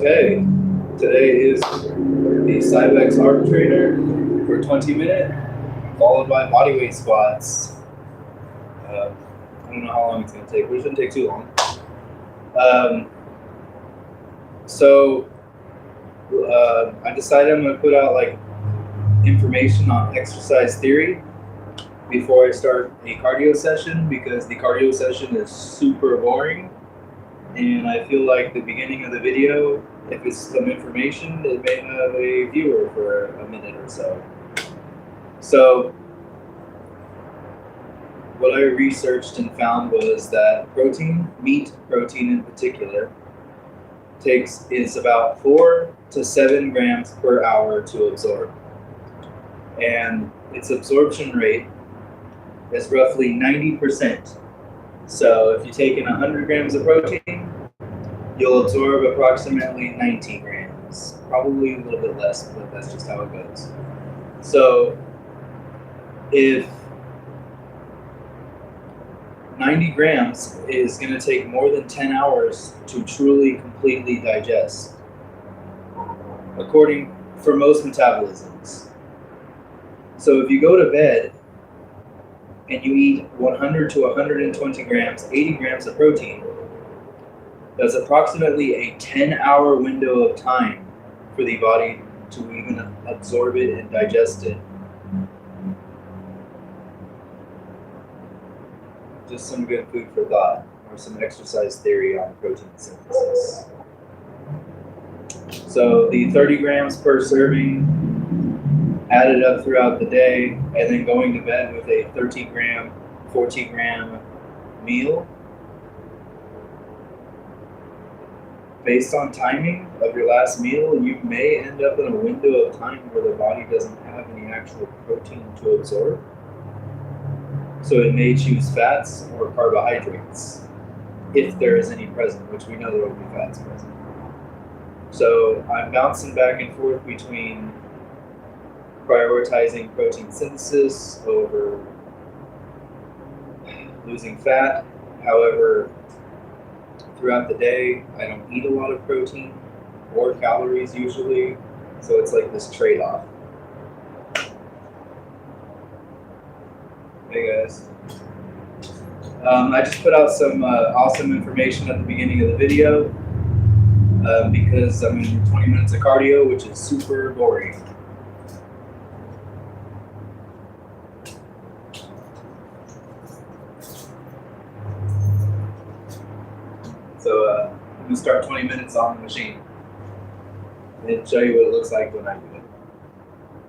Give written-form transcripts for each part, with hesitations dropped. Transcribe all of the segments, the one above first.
Okay, today is the Cybex Arctrainer for 20-minute, followed by bodyweight squats. I don't know how long it's going to take, but it shouldn't take too long. I decided I'm going to put out like information on exercise theory before I start a cardio session, because the cardio session is super boring. And I feel like the beginning of the video, if it's some information, it may have a viewer for a minute or so. So what I researched and found was that meat protein in particular, is about 4 to 7 grams per hour to absorb. And its absorption rate is roughly 90%. So if you take in 100 grams of protein, you'll absorb approximately 90 grams. Probably a little bit less, but that's just how it goes. So if 90 grams is going to take more than 10 hours to truly, completely digest, for most metabolisms. So if you go to bed and you eat 100 to 120 grams, 80 grams of protein, that's approximately a 10-hour window of time for the body to even absorb it and digest it. Just some good food for thought, or some exercise theory on protein synthesis. So the 30 grams per serving added up throughout the day, and then going to bed with a 30-gram, 40-gram meal. Based on timing of your last meal, you may end up in a window of time where the body doesn't have any actual protein to absorb. So it may choose fats or carbohydrates, if there is any present, which we know there will be fats present. So I'm bouncing back and forth between prioritizing protein synthesis over losing fat. However, throughout the day, I don't eat a lot of protein or calories usually, so it's like this trade-off. Hey guys. I just put out some awesome information at the beginning of the video because I'm in 20 minutes of cardio, which is super boring. So I'm going to start 20 minutes on the machine and show you what it looks like when I do it.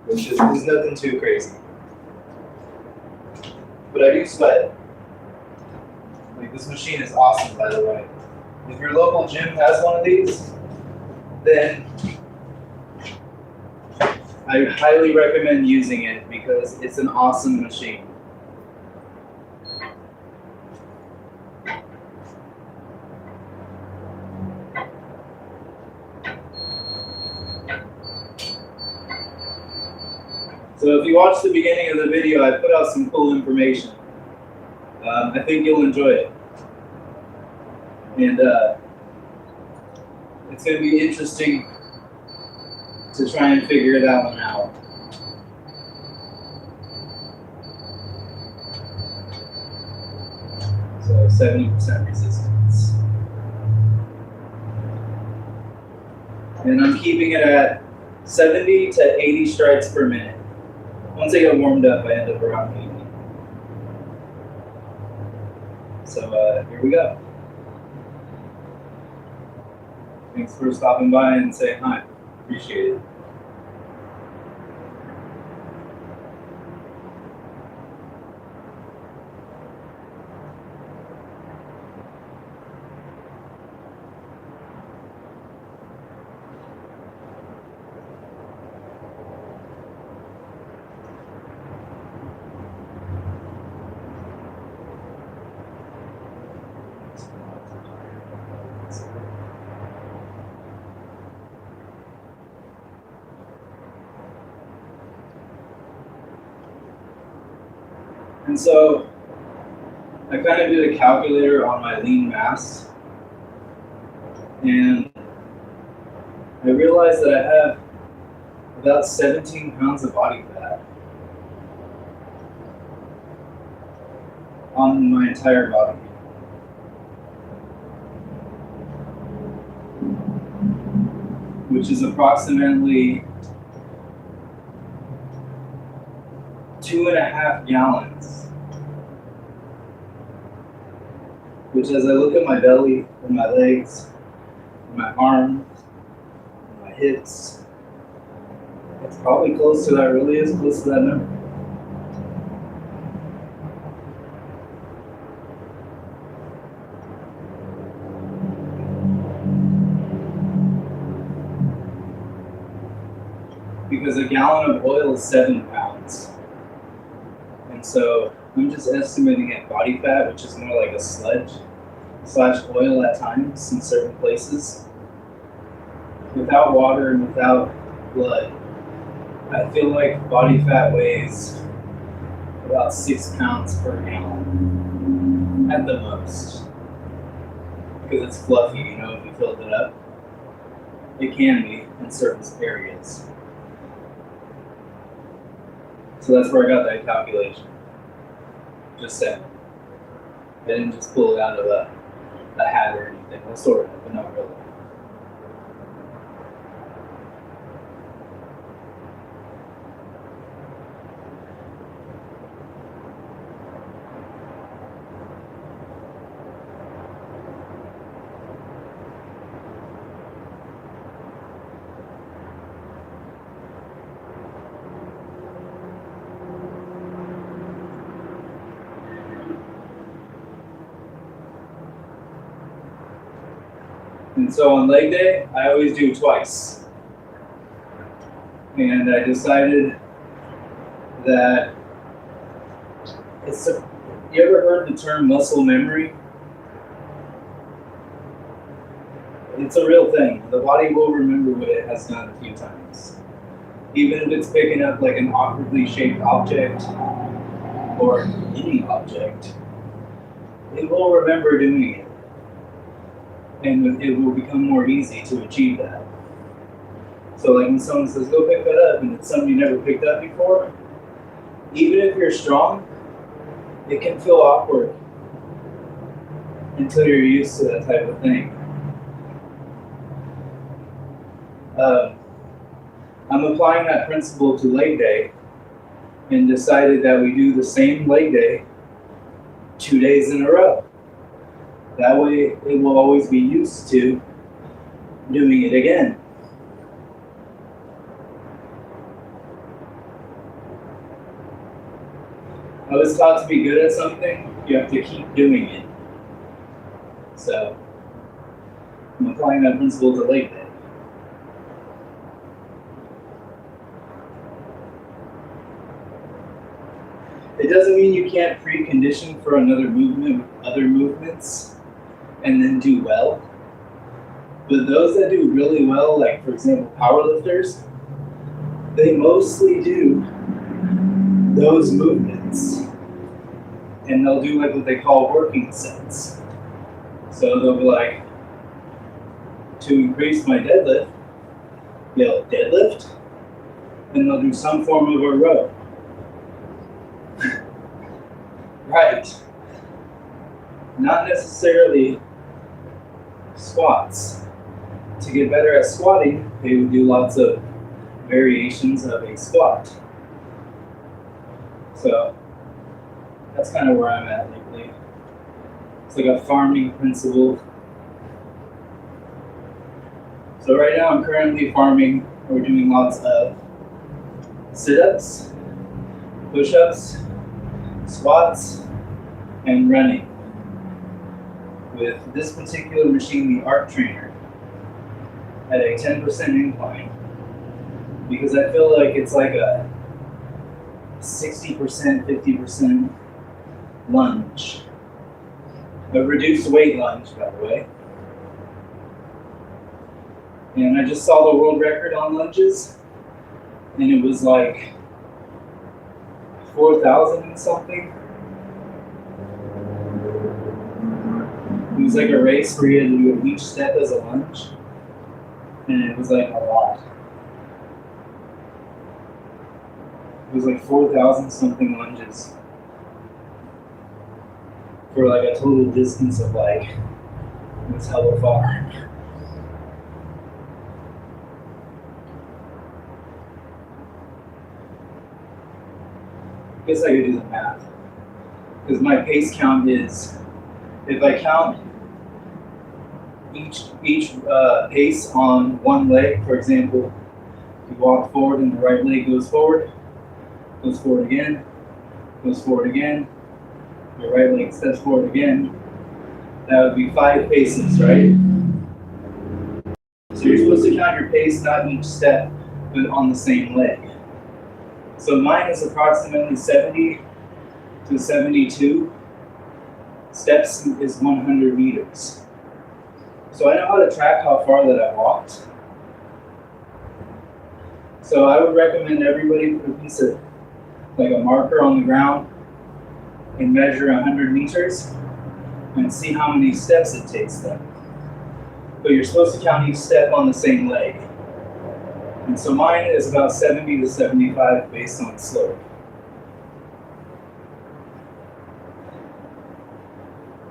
Which is nothing too crazy. But I do sweat. Like, this machine is awesome, by the way. If your local gym has one of these, then I highly recommend using it because it's an awesome machine. So if you watch the beginning of the video, I put out some cool information. I think you'll enjoy it. And it's going to be interesting to try and figure that one out. So 70% resistance. And I'm keeping it at 70 to 80 strikes per minute. Once I get warmed up, I end up around 80. So here we go. Thanks for stopping by and saying hi. Appreciate it. And so I kind of did a calculator on my lean mass, and I realized that I have about 17 pounds of body fat on my entire body. Which is approximately 2.5 gallons. Which, as I look at my belly and my legs, and my arms, and my hips, it's probably close to that, really is close to that number. Because a gallon of oil is 7 pounds. And so I'm just estimating at body fat, which is more like a sludge / oil at times in certain places. Without water and without blood, I feel like body fat weighs about 6 pounds per gallon at the most. Because it's fluffy, you know, if you filled it up. It can be in certain areas. So that's where I got that calculation. Just saying. I didn't just pull it out of a hat or anything. Well, sort of, but not really. And so on leg day, I always do twice. And I decided that you ever heard the term muscle memory? It's a real thing. The body will remember what it has done a few times. Even if it's picking up like an awkwardly shaped object or any object, it will remember doing it. And it will become more easy to achieve that. So like when someone says, go pick that up, and it's something you never picked up before, even if you're strong, it can feel awkward until you're used to that type of thing. I'm applying that principle to leg day and decided that we do the same leg day 2 days in a row. That way it will always be used to doing it again. I was taught to be good at something, you have to keep doing it. So I'm applying that principle to leg day. It doesn't mean you can't precondition for another movement with other movements and then do well. But those that do really well, like for example powerlifters, they mostly do those movements. And they'll do like what they call working sets. So they'll be like, to increase my deadlift, they'll deadlift, and they'll do some form of a row. Right. Not necessarily squats. To get better at squatting, they would do lots of variations of a squat. So that's kind of where I'm at lately. It's like a farming principle. So right now I'm currently farming. We're doing lots of sit-ups, push-ups, squats, and running with this particular machine, the Arctrainer, at a 10% incline, because I feel like it's like a 60%, 50% lunge. A reduced weight lunge, by the way. And I just saw the world record on lunges, and it was like 4,000 and something. It was like a race where you had to do each step as a lunge. and it was like a lot. It was like 4,000 something lunges for like a total distance of like, it was hella far. I guess I could do the math. Because my pace count is, if I count each pace on one leg, for example, you walk forward and the right leg goes forward again, goes forward again, your right leg steps forward again. That would be 5 paces, right? So you're supposed to count your pace, not each step, but on the same leg. So mine is approximately 70 to 72 steps is 100 meters. So I know how to track how far that I walked. So I would recommend everybody put a piece of, like a marker on the ground and measure 100 meters and see how many steps it takes them. But you're supposed to count each step on the same leg. And so mine is about 70 to 75 based on slope.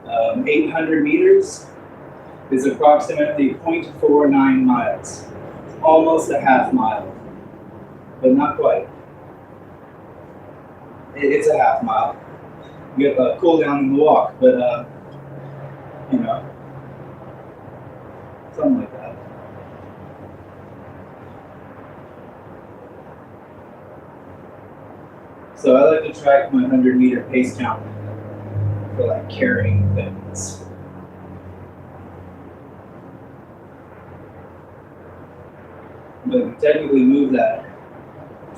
Um, 800 meters is approximately 0.49 miles. Almost a half mile, but not quite. It's a half mile. You have a cool down in the walk, but you know, something like that. So I like to track my 100-meter pace count for like carrying things. But we technically move that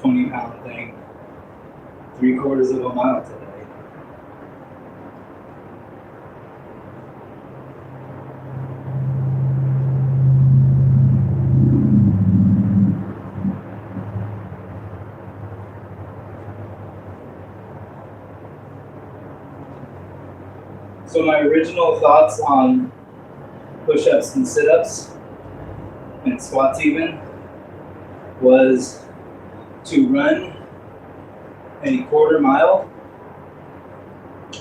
20-pound thing 3/4 of a mile today. So my original thoughts on push-ups and sit-ups and squats even was to run a 1/4 mile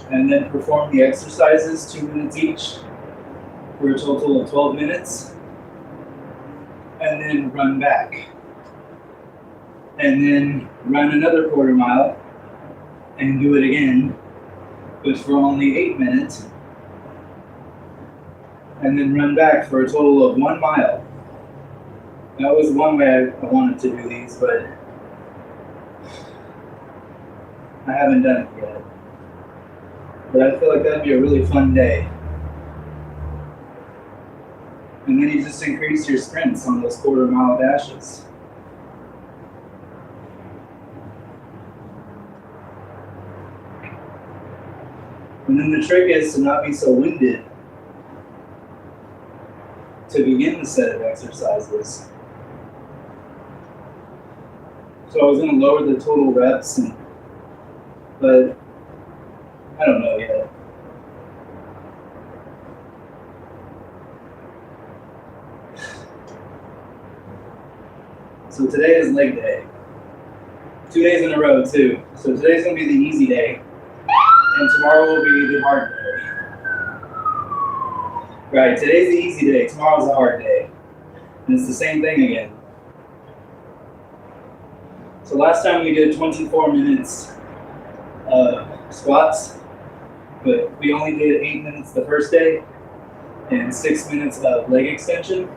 and then perform the exercises 2 minutes each for a total of 12 minutes and then run back and then run another 1/4 mile and do it again, but for only 8 minutes, and then run back for a total of 1 mile. That was one way I wanted to do these, but I haven't done it yet. But I feel like that'd be a really fun day. And then you just increase your sprints on those 1/4 mile dashes. And then the trick is to not be so winded to begin the set of exercises. So I was going to lower the total reps, but I don't know yet. So today is leg day. 2 days in a row too. So today's going to be the easy day, and tomorrow will be the hard day. Right, today's the easy day, tomorrow's the hard day. And it's the same thing again. So last time we did 24 minutes of squats, but we only did 8 minutes the first day and 6 minutes of leg extension.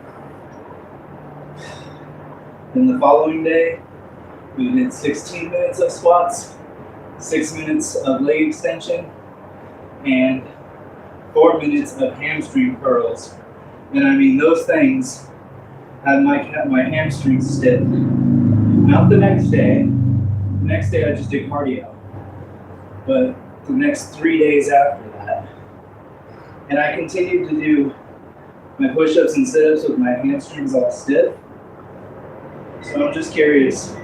Then the following day, we did 16 minutes of squats, 6 minutes of leg extension, and 4 minutes of hamstring curls. And I mean, those things had my hamstrings stiff. Not the next day. The next day I just did cardio. But the next 3 days after that. And I continued to do my push-ups and sit-ups with my hamstrings all stiff. So I'm just curious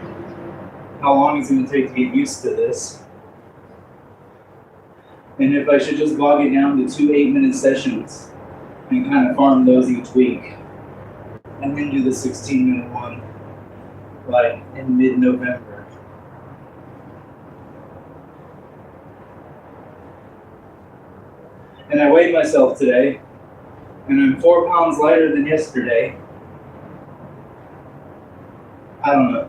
how long it's going to take to get used to this. And if I should just log it down to 2 8-minute sessions and kind of farm those each week. and then do the 16-minute one like in mid-November. And I weighed myself today, and I'm 4 pounds lighter than yesterday. I don't know.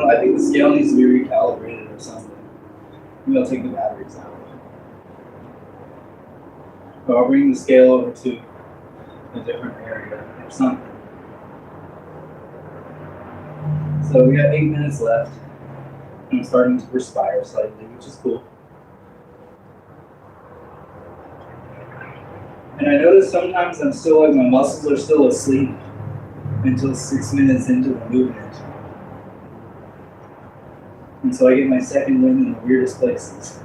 I think the scale needs to be recalibrated or something. Maybe I'll take the batteries out. Or I'll bring the scale over to a different area or something. So we got 8 minutes left. And I'm starting to perspire slightly, which is cool. And I notice sometimes I'm still like my muscles are still asleep until 6 minutes into the movement. And so I get my second wind in the weirdest places.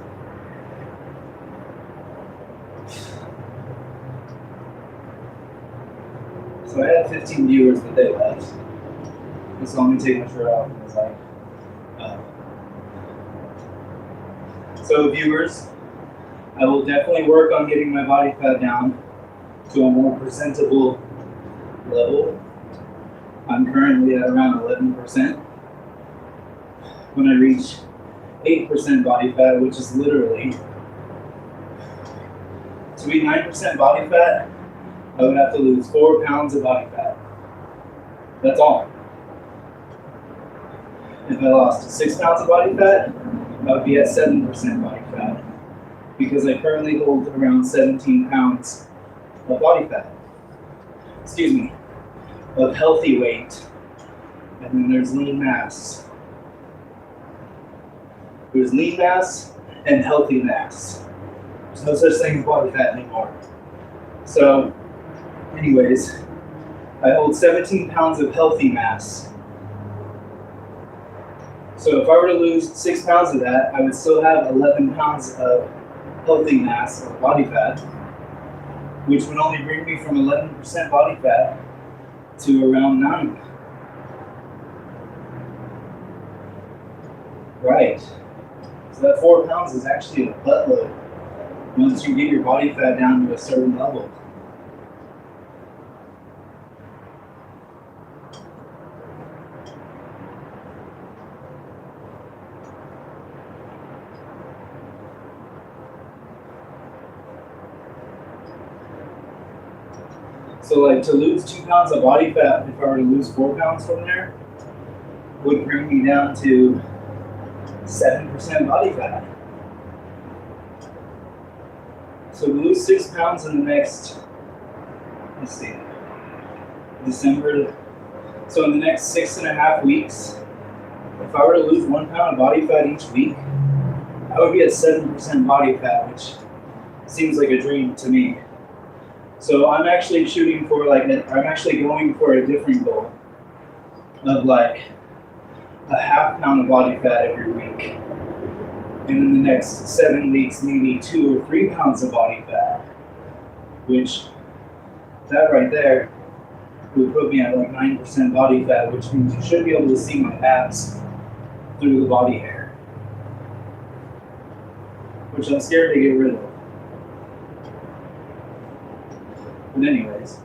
So I had 15 viewers, but they left. And so I'm gonna take my shirt off and it's like, So viewers, I will definitely work on getting my body fat down to a more presentable level. I'm currently at around 11%. When I reach 8% body fat, which is literally, to be 9% body fat, I would have to lose 4 pounds of body fat. That's all. If I lost 6 pounds of body fat, I would be at 7% body fat, because I currently hold around 17 pounds of body fat. Excuse me, of healthy weight. And then there's lean mass. There's lean mass and healthy mass. There's no such thing as body fat anymore. So, anyways, I hold 17 pounds of healthy mass. So if I were to lose 6 pounds of that, I would still have 11 pounds of healthy mass or body fat, which would only bring me from 11% body fat to around 9. Right. So that 4 pounds is actually a buttload once you get your body fat down to a certain level. So like to lose 2 pounds of body fat, if I were to lose 4 pounds from there, would bring me down to 7% body fat. So to lose 6 pounds in the next, let's see, December, so in the next 6.5 weeks, if I were to lose 1 pound of body fat each week, I would be at 7% body fat, which seems like a dream to me. So I'm actually shooting for I'm actually going for a different goal of like a half pound of body fat every week. And in the next 7 weeks, maybe 2 or 3 pounds of body fat, which that right there would put me at like 9% body fat, which means you should be able to see my abs through the body hair, which I'm scared to get rid of. But anyways,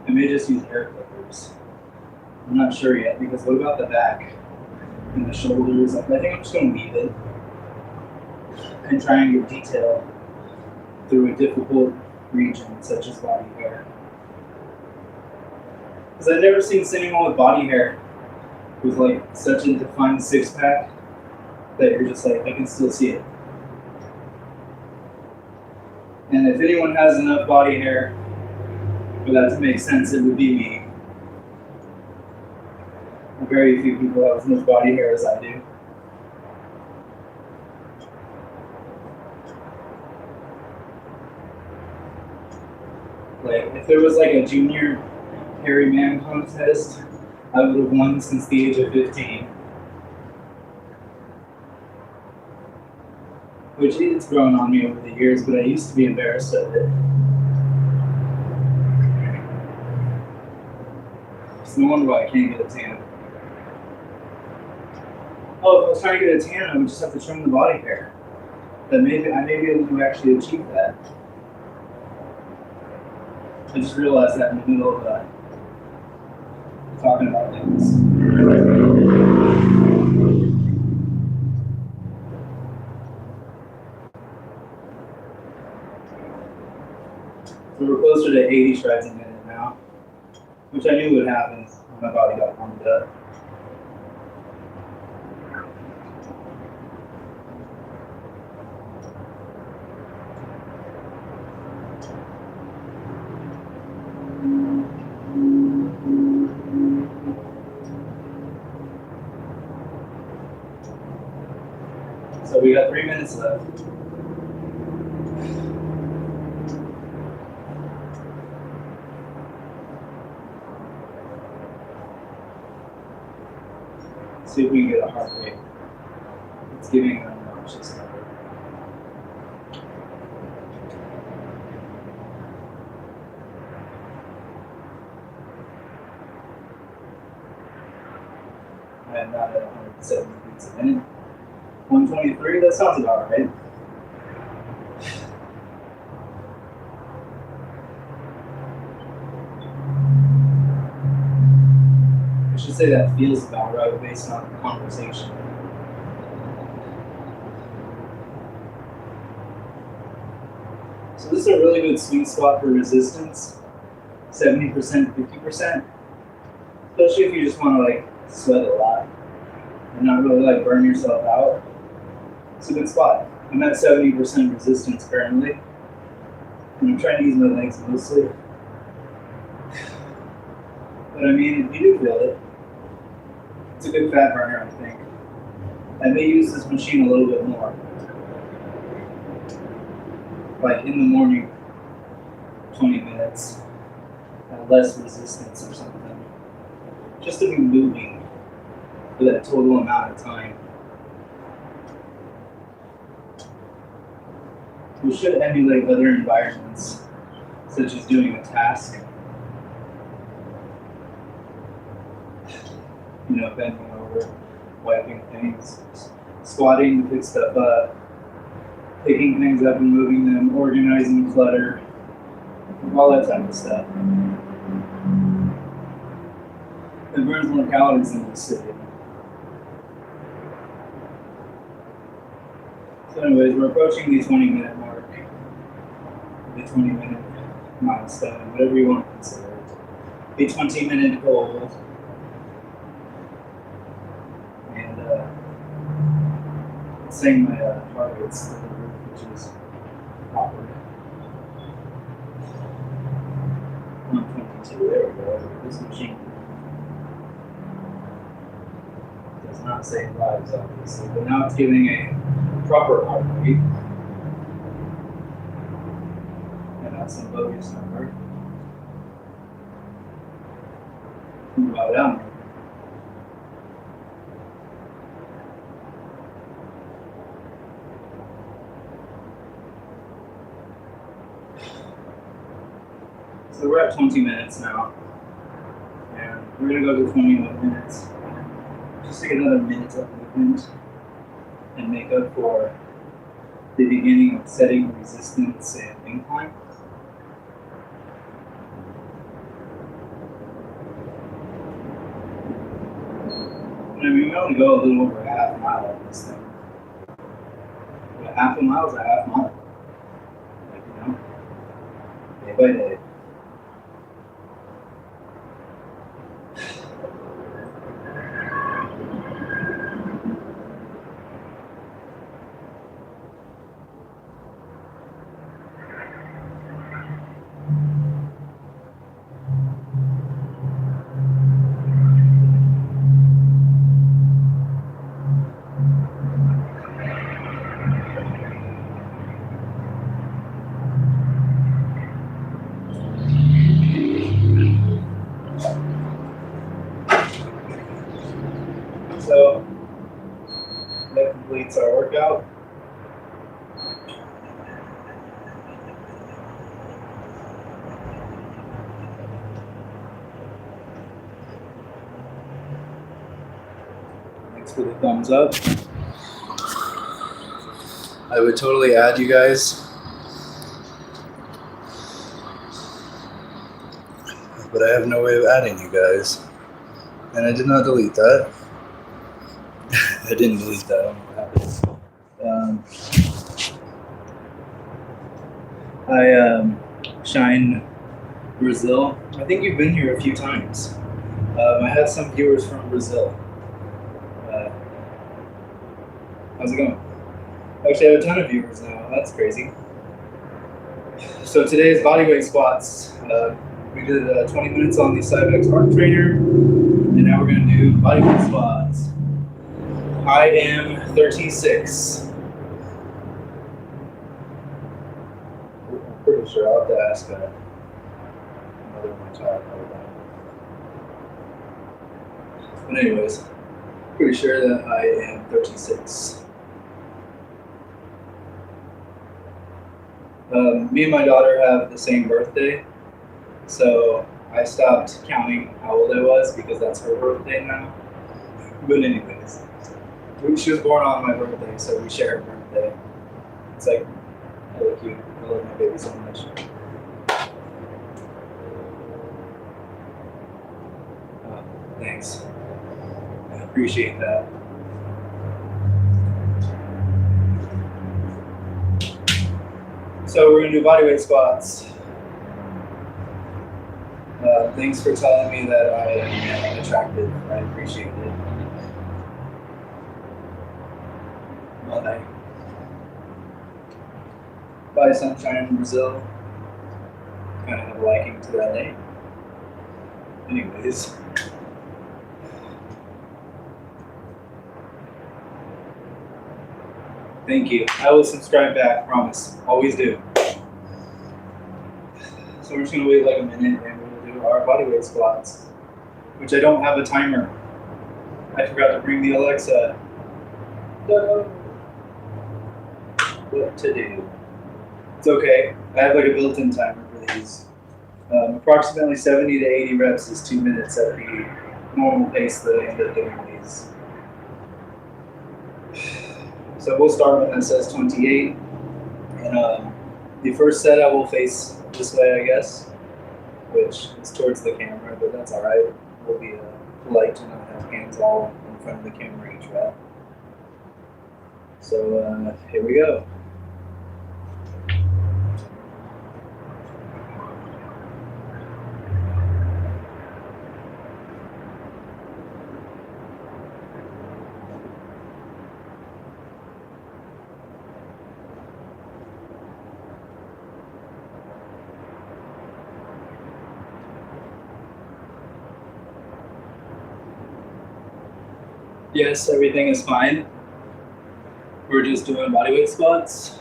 I may just use hair clippers. I'm not sure yet, because what about the back and the shoulders? I think I'm just going to weave it and try and get detail through a difficult region such as body hair. Because I've never seen anyone with body hair with like such a defined six-pack that you're just like, I can still see it. And if anyone has enough body hair for that to make sense, it would be me. Very few people have as much body hair as I do. Like, if there was like a junior hairy man contest, I would have won since the age of 15. Which it's grown on me over the years, but I used to be embarrassed of it. It's no wonder why I can't get a tan. Oh, if I was trying to get a tan, I would just have to trim the body hair. then maybe I may be able to actually achieve that. I just realized that in the middle of talking about things. So we're closer to 80 strides a minute now, which I knew would happen when my body got warmed up. So we got 3 minutes left. See if we can get a heart rate. It's giving an obnoxious number. I am not at 170 beats a minute. 123, that sounds about right. I should say that feels about right based on the conversation. So this is a really good sweet spot for resistance, 70%, 50%. Especially if you just want to like sweat a lot and not really like burn yourself out. It's a good spot. I'm at 70% resistance currently, and I'm trying to use my legs mostly. But I mean, if you do feel it, it's a good fat burner, I think. I may use this machine a little bit more. Like in the morning, 20 minutes, at less resistance or something. Just to be moving for that total amount of time. We should emulate other environments, such as doing a task. You know, bending over, wiping things, squatting to pick stuff up, picking things up and moving them, organizing clutter, all that type of stuff. It burns more calories than the city. So anyways, we're approaching the 20-minute mark. The 20-minute milestone, whatever you want to consider it. The 20-minute goal. And it's saying my heart rate's through the roof, which is awkward. 122, there we go. This machine does not save lives, obviously, but now it's giving a proper heart rate. And that's some bogus number. Move out down. So we're at 20 minutes now, and we're going to go to 21 minutes, just to get another minute of movement and make up for the beginning of setting resistance and incline. I mean, we only go a little over a half mile on this thing. But half a mile is a half mile. Like, you know, day by day. So that completes our workout. Thanks for the thumbs up. I would totally add you guys, but I have no way of adding you guys. And I did not delete that. I didn't delete that. I don't know what happened. Shine Brazil. I think you've been here a few times. I have some viewers from Brazil. How's it going? Actually, I have a ton of viewers now. That's crazy. So today's bodyweight squats. We did 20 minutes on the Cybex Arctrainer, and now we're going to do bodyweight squats. I am 36. I'm pretty sure I'll have to ask another of my child about that. But anyways, pretty sure that I am 36. Me and my daughter have the same birthday, so I stopped counting how old I was because that's her birthday now. But anyways, she was born on my birthday, so we share her birthday. It's like really cute. I love my baby so much. Thanks. I appreciate that. So we're going to do bodyweight squats. Thanks for telling me that I am attractive. I appreciate it. Bye. Bye, sunshine in Brazil. Kind of have a liking to that name. Anyways. Thank you. I will subscribe back, promise. Always do. So we're just going to wait like a minute and we'll do our bodyweight squats, which I don't have a timer. I forgot to bring the Alexa. What to do? It's okay. I have like a built-in timer for these. Approximately 70 to 80 reps is 2 minutes at the normal pace that I end up doing these. So we'll start when that says 28. And the first set I will face this way, I guess, which is towards the camera, but that's all right. We'll be polite to not have hands all in front of the camera each rep. So here we go. Yes, everything is fine. We're just doing bodyweight squats.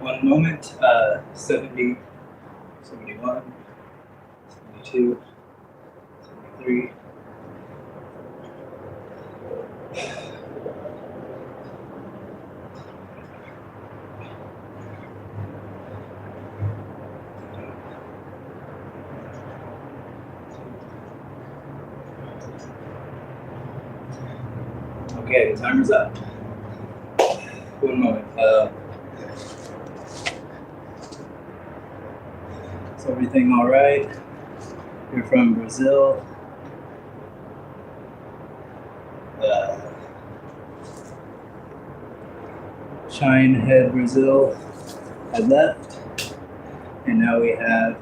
One moment, 70, 71, 72, 73. Okay, the timer's up. One moment. Is everything all right? You're from Brazil. Shine Head Brazil had left, and now we have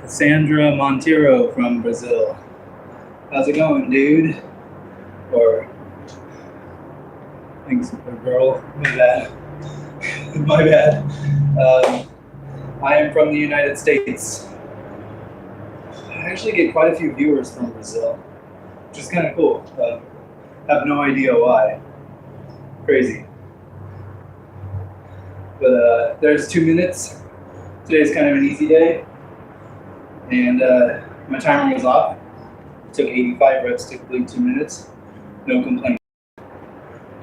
Cassandra Monteiro from Brazil. How's it going, dude? Or thanks, girl. My bad. My bad. I am from the United States. I actually get quite a few viewers from Brazil, which is kind of cool. Have no idea why. Crazy. But there's 2 minutes. Today's kind of an easy day, and my timer was off. It took 85 reps to complete 2 minutes. No complaint.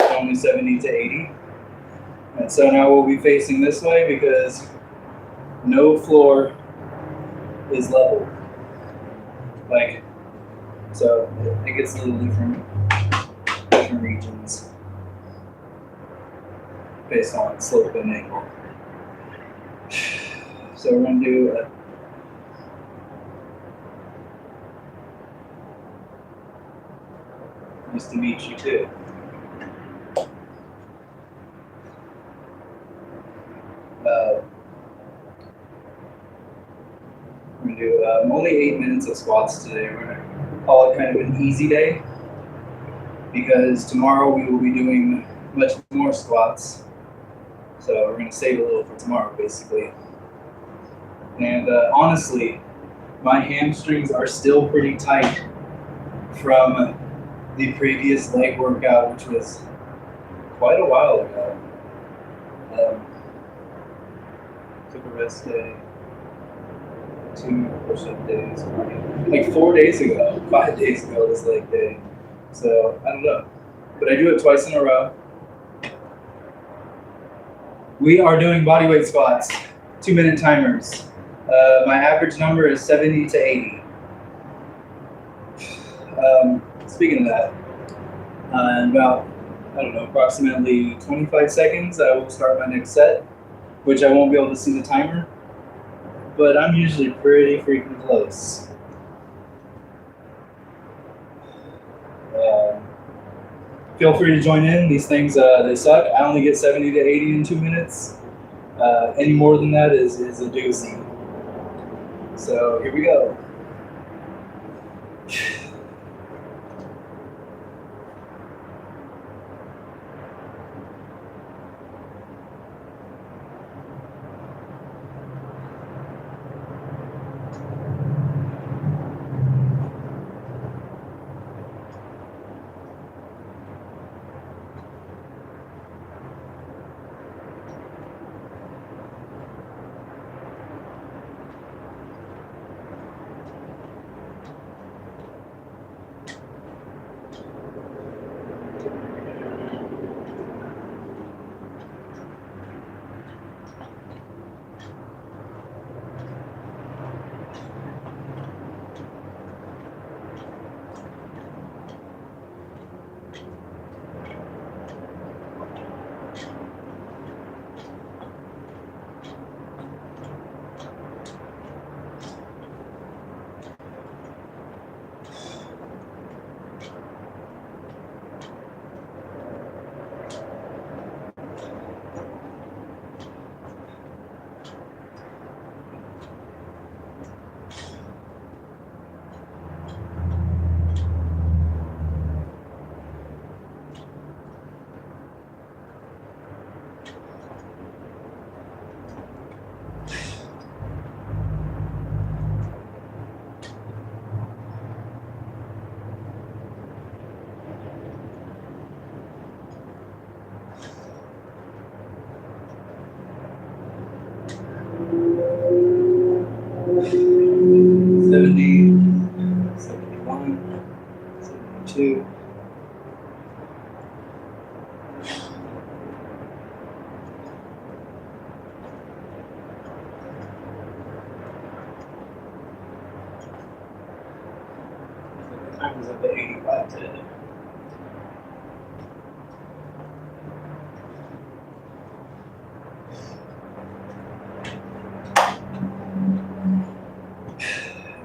Only 70 to 80. And so now we'll be facing this way because no floor is level. Like, so it gets a little different regions based on slope and angle. So we're going to do nice to meet you too. We're going to do only 8 minutes of squats today. We're going to call it kind of an easy day because tomorrow we will be doing much more squats. So we're going to save a little for tomorrow, basically. And honestly, my hamstrings are still pretty tight from the previous leg workout, which was quite a while ago. Took a rest day, 2 push-up days, like 4 days ago, 5 days ago was leg day. So I don't know, but I do it twice in a row. We are doing bodyweight squats, 2-minute timers. My average number is 70 to 80. Speaking of that, in about, I don't know, approximately 25 seconds, I will start my next set, which I won't be able to see the timer, but I'm usually pretty freaking close. Feel free to join in. These things, they suck. I only get 70 to 80 in 2 minutes. Any more than that is a doozy. So here we go. Two. The time was at the 85 today.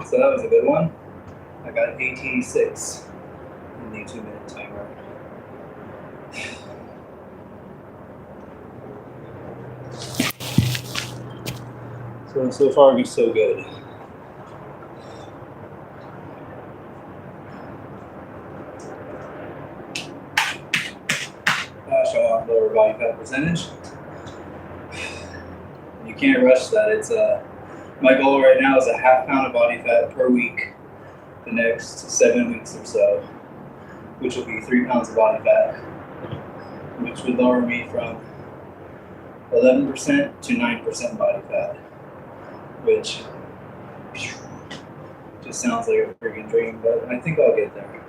So that was a good one. I got 86 in the 2-minute timer. So far, so good. Show off lower body fat percentage. You can't rush that. It's my goal right now is a ½ pound of body fat per week the next 7 weeks or so, which will be 3 pounds of body fat, which would lower me from 11% to 9% body fat, which just sounds like a freaking dream, but I think I'll get there.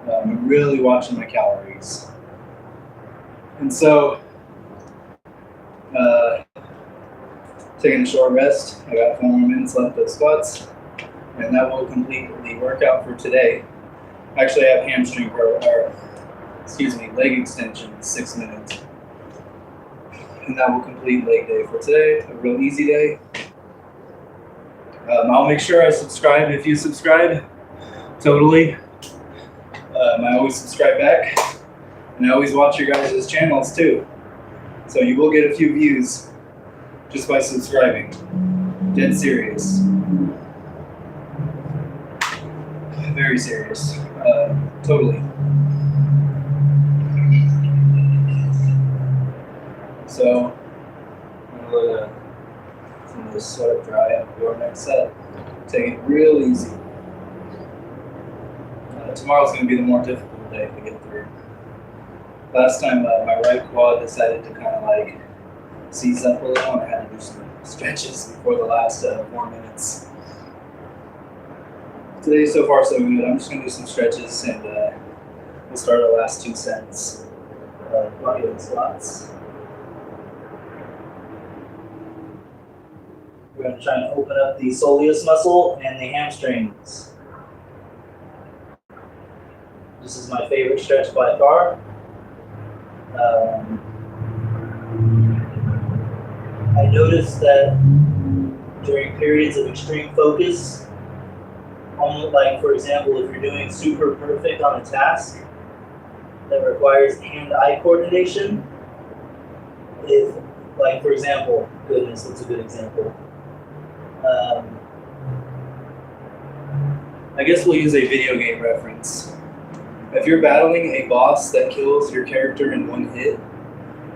I'm really watching my calories. And so, taking a short rest. I got 4 more minutes left of squats, and that will complete the workout for today. Actually, I have leg extension, 6 minutes. And that will complete leg day for today, a real easy day. I'll make sure I subscribe if you subscribe, totally. I always subscribe back, and I always watch your guys' channels too. So you will get a few views just by subscribing. Dead serious. Very serious. Totally. So, I'm going to let some of this sweat dry up for our next set. Take it real easy. Tomorrow's going to be the more difficult day to get through. Last time, my right quad decided to kind of like seize up a little, and I had to do some stretches before the last 4 minutes. Today, so far, so good. I'm just going to do some stretches, and we'll start our last 2 sets. Body weight squats. We're going to try and open up the soleus muscle and the hamstrings. This is my favorite stretch by far. I noticed that during periods of extreme focus, almost like, for example, if you're doing super perfect on a task that requires hand-eye coordination, if, like, for example, goodness, what's a good example? I guess we'll use a video game reference. If you're battling a boss that kills your character in 1 hit,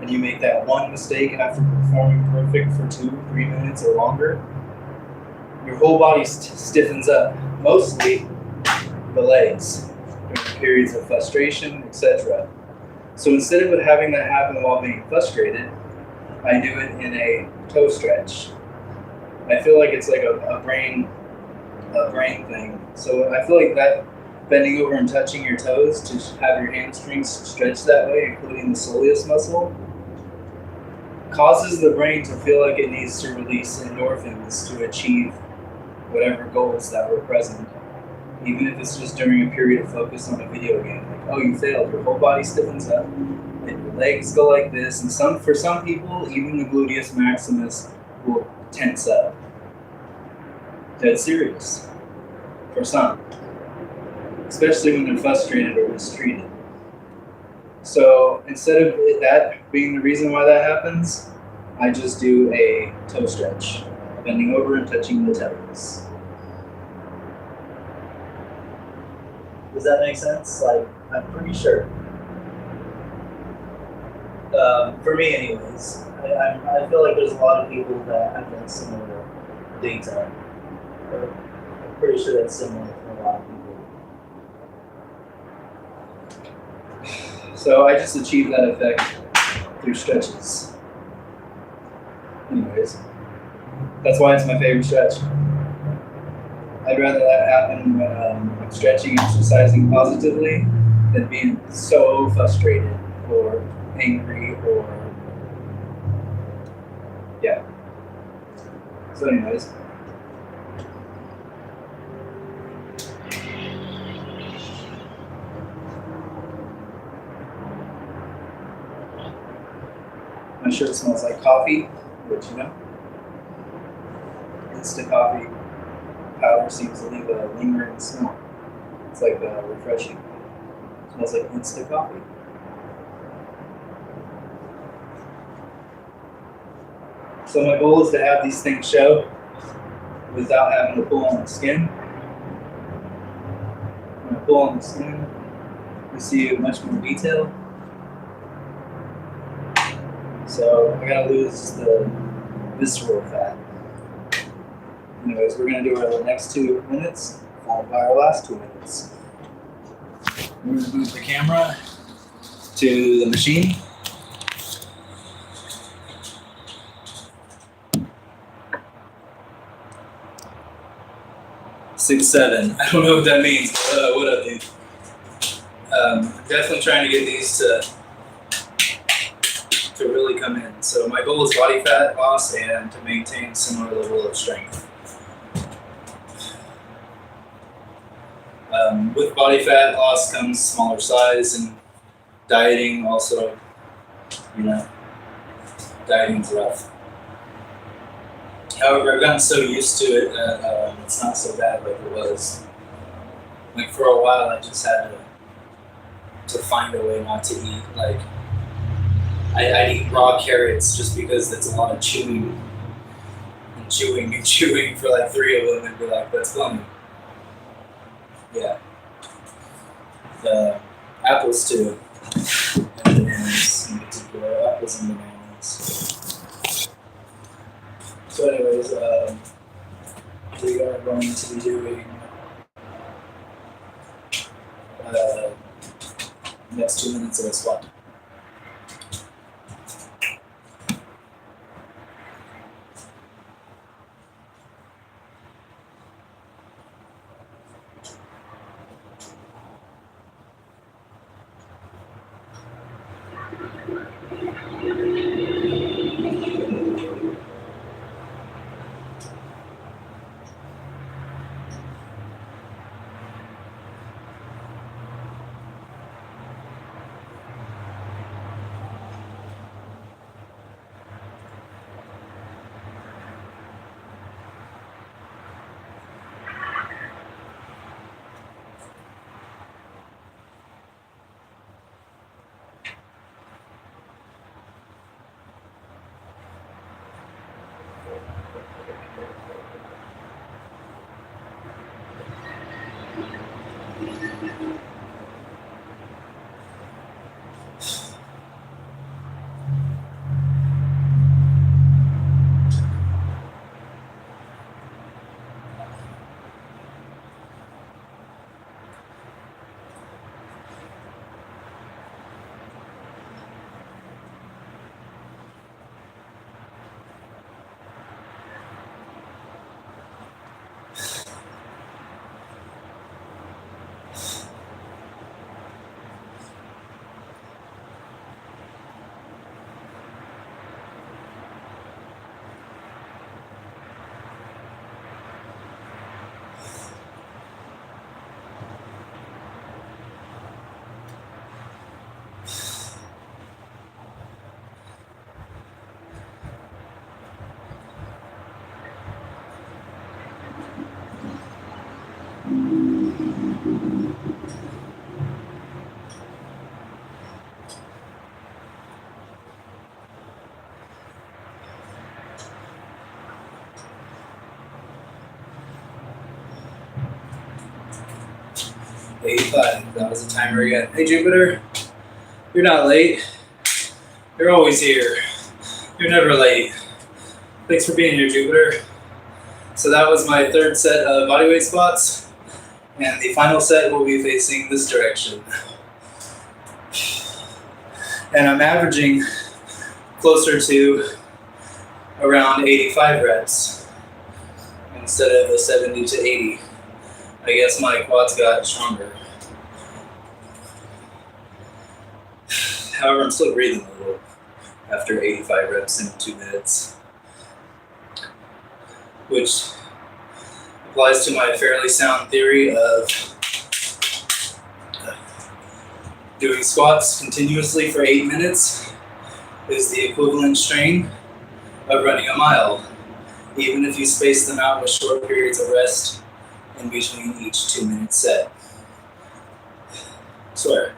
and you make that one mistake after performing perfect for 2-3 minutes or longer, your whole body stiffens up, mostly the legs, during periods of frustration, etc. So instead of having that happen while being frustrated, I do it in a toe stretch. I feel like it's like a brain thing. So I feel like that bending over and touching your toes to have your hamstrings stretch that way, including the soleus muscle, causes the brain to feel like it needs to release endorphins to achieve whatever goals that were present. Even if it's just during a period of focus on a video game. Like, oh, you failed, your whole body stiffens up, and your legs go like this, and for some people, even the gluteus maximus will tense up. Dead serious. For some. Especially when they're frustrated or mistreated. So instead of that being the reason why that happens, I just do a toe stretch, bending over and touching the toes. Does that make sense? Like, I'm pretty sure. For me anyways, I feel like there's a lot of people that have that similar data. I'm pretty sure that's similar for a lot of people. So I just achieved that effect through stretches. Anyways, that's why it's my favorite stretch. I'd rather that happen when I'm stretching and exercising positively than being so frustrated or angry or, yeah. So anyways. My shirt smells like coffee, which, you know, instant coffee powder seems to leave a lingering smell. It's like refreshing. It smells like instant coffee. So my goal is to have these things show without having to pull on the skin. When I pull on the skin, you see much more detail. So I gotta lose the visceral fat. Anyways, we're gonna do our next 2 minutes, followed by our last 2 minutes. We're gonna move the camera to the machine. Six, 7. I don't know what that means. What up, dude? Definitely trying to get these to really come in. So my goal is body fat loss and to maintain similar level of strength. With body fat loss comes smaller size, and dieting also, dieting's rough. However, I've gotten so used to it that it's not so bad like it was. Like for a while, I just had to find a way not to eat. Like I'd eat raw carrots just because that's a lot of chewing for like 3 of them, and be like, that's funny. Yeah. Apples too, and bananas in particular. Apples and bananas. So anyways, we are going to be doing next 2 minutes of a squat. That was the timer again. Hey Jupiter, you're not late. You're always here. You're never late. Thanks for being here, Jupiter. So that was my 3rd set of bodyweight squats, and the final set will be facing this direction. And I'm averaging closer to around 85 reps instead of a 70 to 80. I guess my quads got stronger. However, I'm still breathing a little after 85 reps in 2 minutes, which applies to my fairly sound theory of doing squats continuously for 8 minutes is the equivalent strain of running a mile, even if you space them out with short periods of rest in between each 2-minute set. Swear.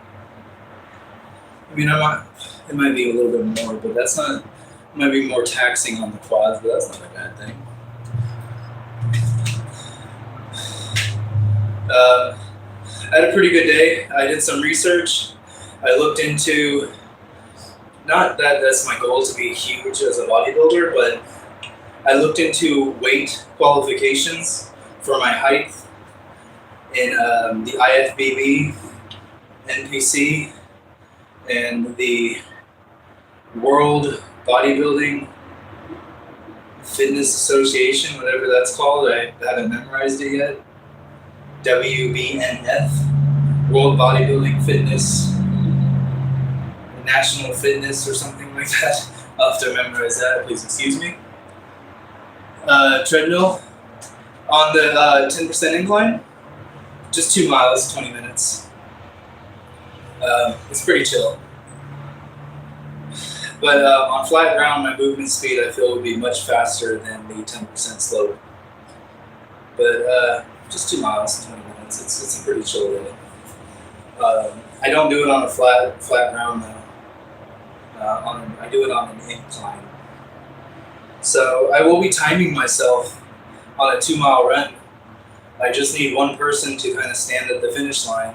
I mean, it might be a little bit more, but that's not Might be more taxing on the quads, but that's not a bad thing. I had a pretty good day. I did some research. I looked into, not that that's my goal to be huge as a bodybuilder, but I looked into weight qualifications for my height in the IFBB, NPC, and the World Bodybuilding Fitness Association, whatever that's called. I haven't memorized it yet. WBNF, World Bodybuilding Fitness, National Fitness, or something like that. I'll have to memorize that, please excuse me. Treadmill on the 10% incline, just 2 miles, 20 minutes. It's pretty chill. But on flat ground, my movement speed I feel would be much faster than the 10% slope. But just 2 miles, 20 minutes. It's a pretty chill day. I don't do it on a flat ground though. I do it on an incline. So I will be timing myself on a 2 mile run. I just need one person to kind of stand at the finish line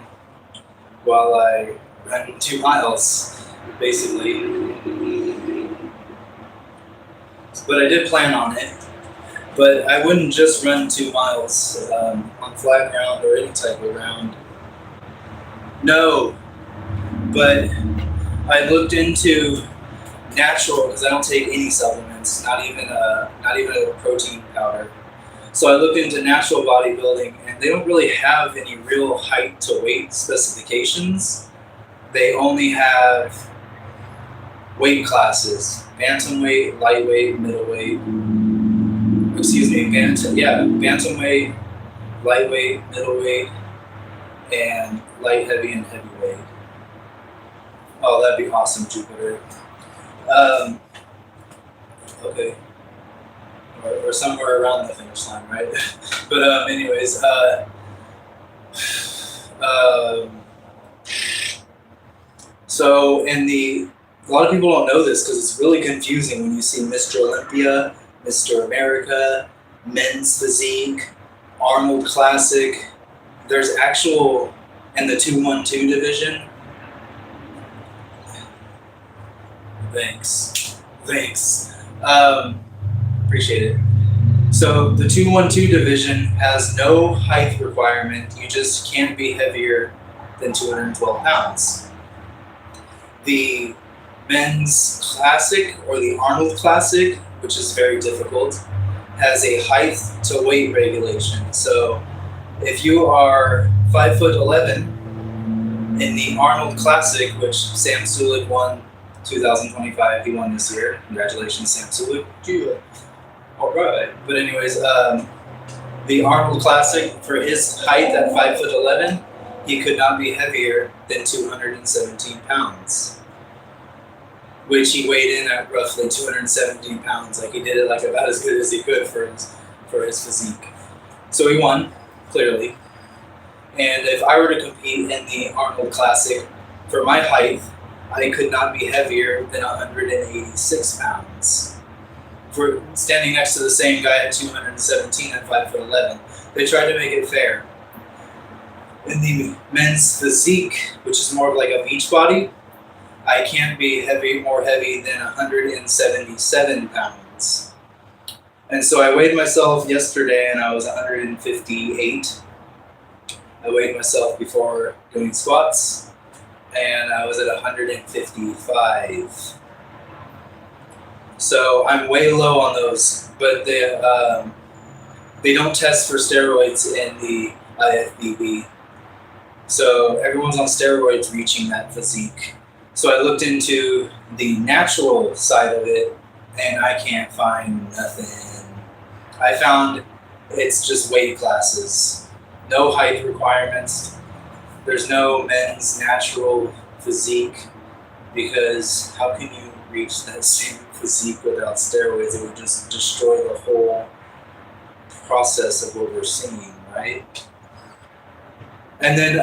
while I run 2 miles, basically. But I did plan on it. But I wouldn't just run 2 miles on flat ground or any type of ground. No, but I looked into natural, because I don't take any supplements, not even a protein powder. So I looked into natural bodybuilding, and they don't really have any real height to weight specifications. They only have weight classes: bantamweight, lightweight, middleweight. Excuse me, bantamweight, lightweight, middleweight, and light, heavy, and heavyweight. Oh, that'd be awesome, Jupiter. Okay. Or somewhere around the finish line, right? But anyways, so a lot of people don't know this because it's really confusing when you see Mr. Olympia, Mr. America, Men's Physique, Arnold Classic. There's actual, in the 212 division. Thanks. Appreciate it. So the 212 division has no height requirement. You just can't be heavier than 212 pounds. The Men's Classic, or the Arnold Classic, which is very difficult, has a height to weight regulation. So if you are 5'11" in the Arnold Classic, which Sam Sulek won 2025, he won this year. Congratulations, Sam Sulek. All right. But anyways, the Arnold Classic, for his height at 5'11", he could not be heavier than 217 pounds, which he weighed in at roughly 217 pounds. Like, he did it like about as good as he could for his physique. So he won, clearly. And if I were to compete in the Arnold Classic, for my height, I could not be heavier than 186 pounds. For standing next to the same guy at 217 at 5'11", they tried to make it fair. In the Men's Physique, which is more of like a beach body, I can't be more heavy than 177 pounds. And so I weighed myself yesterday and I was 158. I weighed myself before doing squats and I was at 155. So I'm way low on those, but they don't test for steroids in the IFBB. So everyone's on steroids reaching that physique. So I looked into the natural side of it, and I can't find nothing. I found it's just weight classes, no height requirements. There's no men's natural physique, because how can you reach that same physique without steroids? It would just destroy the whole process of what we're seeing, right? And then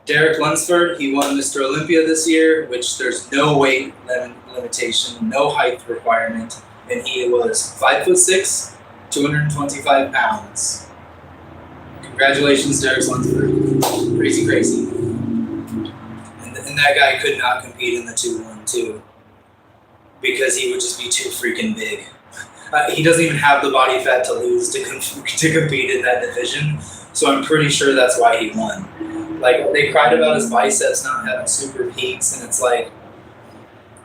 Derek Lunsford, he won Mr. Olympia this year, which there's no weight limitation, no height requirement, and he was 5'6", 225 pounds. Congratulations, Derek Lunsford. Crazy, crazy. And that guy could not compete in the 2-1-2 because he would just be too freaking big. He doesn't even have the body fat to lose to compete in that division, so I'm pretty sure that's why he won. Like, they cried about his biceps not having super peaks, and it's like,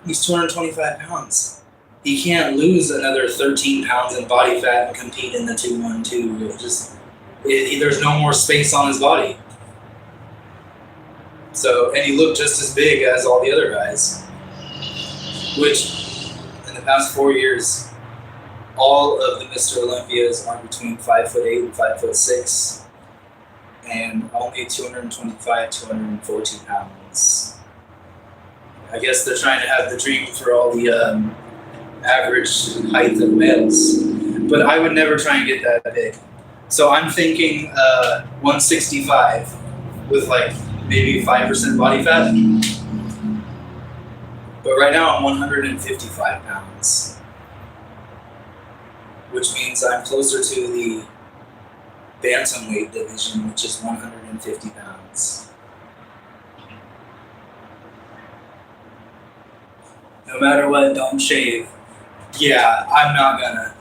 he's 225 pounds. He can't lose another 13 pounds in body fat and compete in the 2-1-2. There's no more space on his body. So, and he looked just as big as all the other guys, which in the past 4 years, all of the Mr. Olympias are between 5'8" and 5'6", and only 225, 240 pounds. I guess they're trying to have the dream for all the average height of males, but I would never try and get that big. So I'm thinking 165 with like maybe 5% body fat. But right now I'm 155 pounds, which means I'm closer to the bantamweight division, which is 150 pounds. No matter what, don't shave. Yeah, I'm not gonna.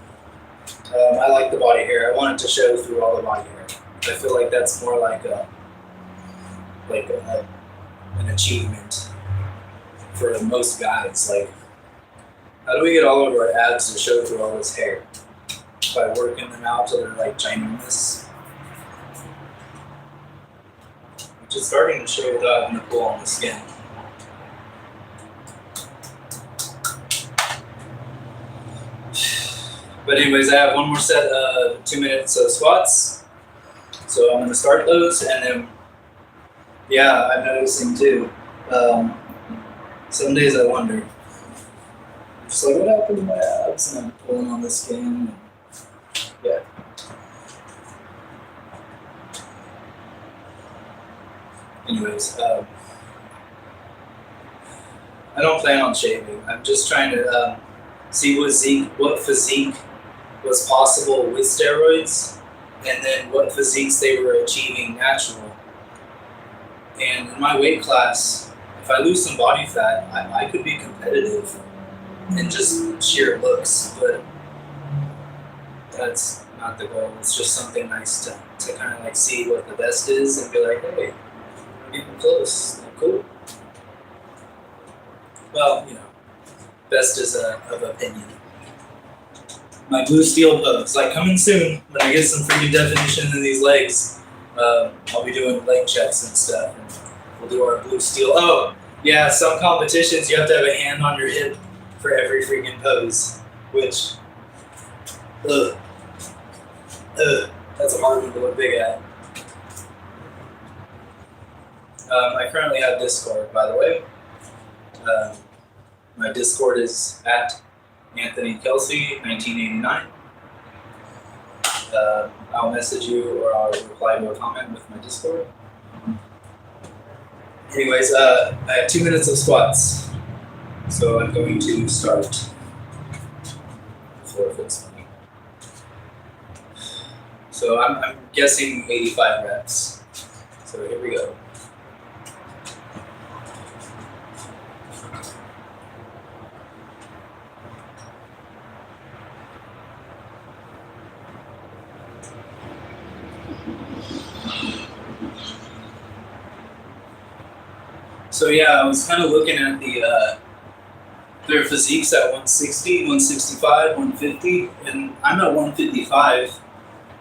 I like the body hair. I want it to show through all the body hair. I feel like that's more like an achievement for most guys. Like, how do we get all of our abs to show through all this hair? By working them out till they're like ginormous. Which is starting to show without having to pull on the skin. But anyways, I have one more set of 2 minutes of squats. So I'm going to start those, and then, yeah, I'm noticing too. Some days I wonder, I'm just like, what happened to my abs? And I'm pulling on the skin. Yeah. Anyways, I don't plan on shaving. I'm just trying to see what physique was possible with steroids, and then what physiques they were achieving natural. And in my weight class, if I lose some body fat, I could be competitive in just sheer looks, but that's not the goal. It's just something nice to kind of like see what the best is and be like, hey, we're getting close. Cool. Well, you know, best is of opinion. My blue steel pose, like coming soon when I get some freaking definition in these legs. I'll be doing leg checks and stuff, and we'll do our blue steel. Oh, yeah, some competitions you have to have a hand on your hip for every freaking pose, which, that's a hard one to look big at. I currently have Discord, by the way. My Discord is at Anthony Kelsey 1989. I'll message you or I'll reply to a comment with my Discord. Anyways, I have 2 minutes of squats, so I'm going to start. Before it fits funny. So I'm guessing 85 reps. So here we go. So yeah, I was kind of looking at their physiques at 160, 165, 150, and I'm at 155,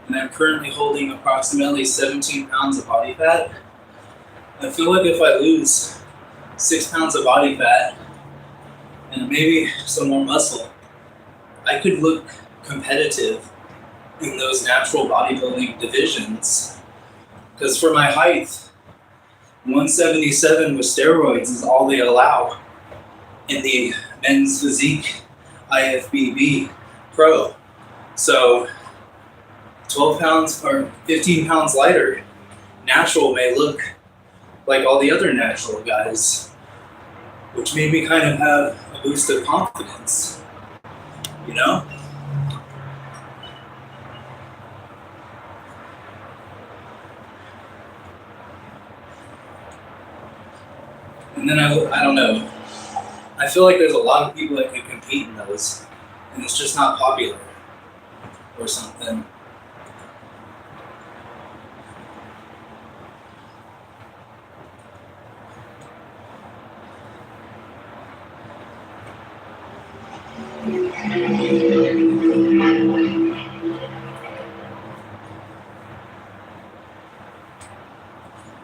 and I'm currently holding approximately 17 pounds of body fat. I feel like if I lose 6 pounds of body fat and maybe some more muscle, I could look competitive in those natural bodybuilding divisions. Because for my height, 177 with steroids is all they allow in the men's physique IFBB Pro. So 12 pounds or 15 pounds lighter, natural may look like all the other natural guys. which made me kind of have a boost of confidence, you know? And then I don't know, I feel like there's a lot of people that could compete in those, and it's just not popular or something.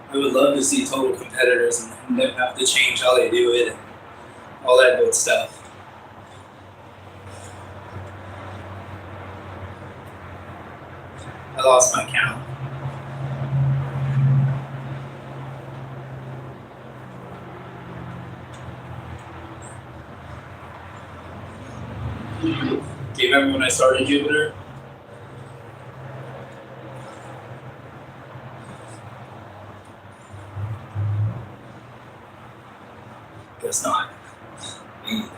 I would love to see total competitors and them have to change how they do it and all that good stuff. I lost my count. Do you remember when I started Jupiter? Guess not. Me either.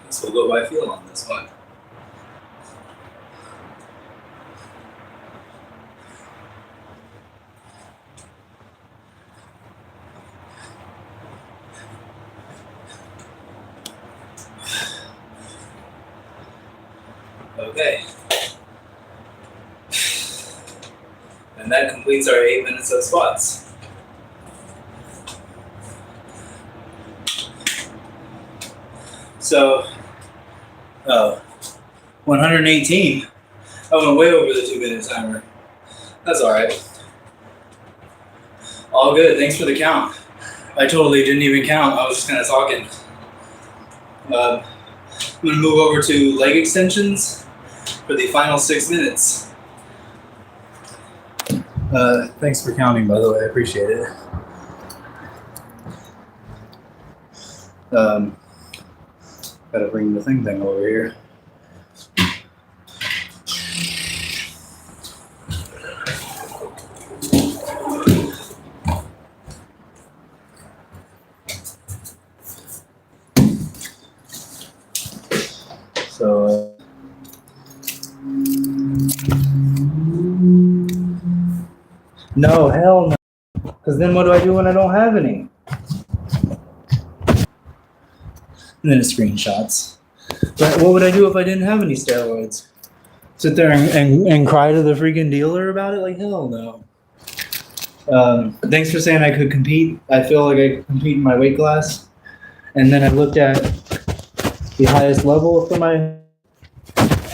Guess we'll go by feel on this one. Okay. And that completes our 8 minutes of squats. So, 118. I went way over the 2-minute timer. That's all right. All good. Thanks for the count. I totally didn't even count. I was just kind of talking. I'm going to move over to leg extensions for the final 6 minutes. Thanks for counting, by the way. I appreciate it. Gotta bring the thing over here. So, no, hell no. Because then what do I do when I don't have any? And then it's screenshots. But what would I do if I didn't have any steroids? Sit there and cry to the freaking dealer about it? Like, hell no. Thanks for saying I could compete. I feel like I could compete in my weight class. And then I looked at the highest level for my,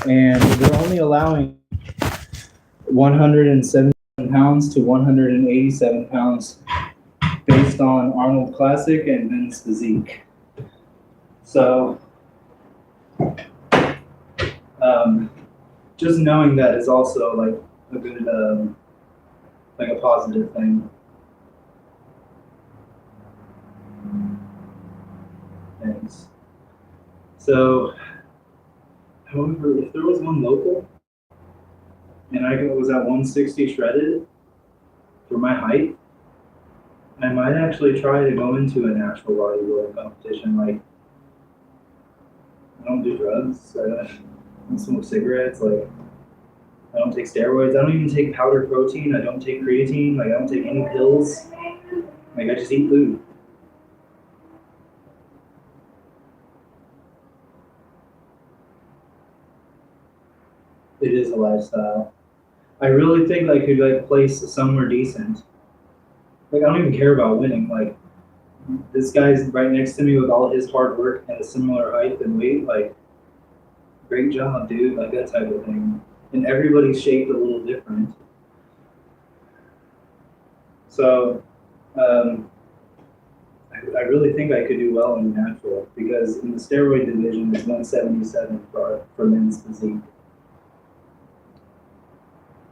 and they're only allowing 107 pounds to 187 pounds based on Arnold Classic and men's physique. So, just knowing that is also like a good, like a positive thing. Thanks. So, however, if there was one local and I was at 160 shredded for my height, I might actually try to go into a natural bodybuilding competition. Like, I don't do drugs. I don't smoke cigarettes. Like, I don't take steroids. I don't even take powdered protein. I don't take creatine. Like, I don't take any pills. Like, I just eat food. It is a lifestyle. I really think I could like place somewhere decent. Like, I don't even care about winning. Like, this guy's right next to me with all his hard work and a similar height and weight. Like, great job, dude. Like, that type of thing. And everybody's shaped a little different. So, I I really think I could do well in natural because in the steroid division it's 177 for men's physique.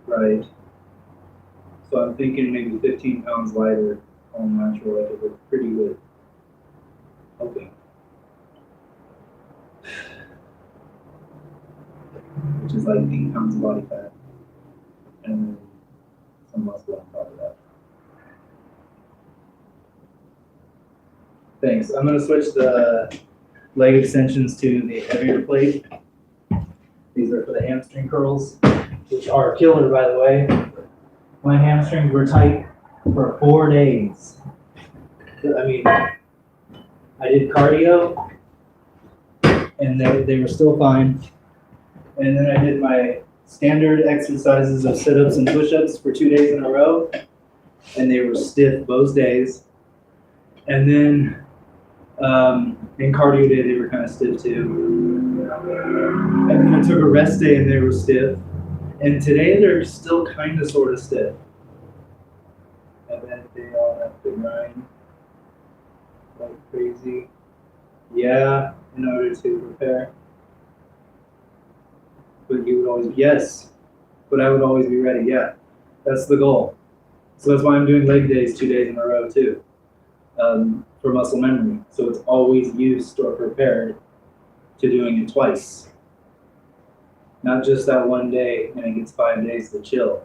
Right. So I'm thinking maybe 15 pounds lighter on natural, I could look pretty good. Okay. Which is like 8 pounds of body fat. And then some muscle on top of that. Thanks. I'm going to switch the leg extensions to the heavier plate. These are for the hamstring curls, which are killer, by the way. My hamstrings were tight for 4 days. I mean, I did cardio, and they were still fine. And then I did my standard exercises of sit-ups and push-ups for 2 days in a row, and they were stiff both days. And then in cardio day, they were kind of stiff too. And then I took a rest day, and they were stiff. And today, they're still kind of sort of stiff. And then they all have to grind like crazy. Yeah, in order to prepare. But you would always, yes, but I would always be ready. Yeah, that's the goal. So that's why I'm doing leg days 2 days in a row too, for muscle memory. So it's always used or prepared to doing it twice. Not just that one day and it gets 5 days to chill.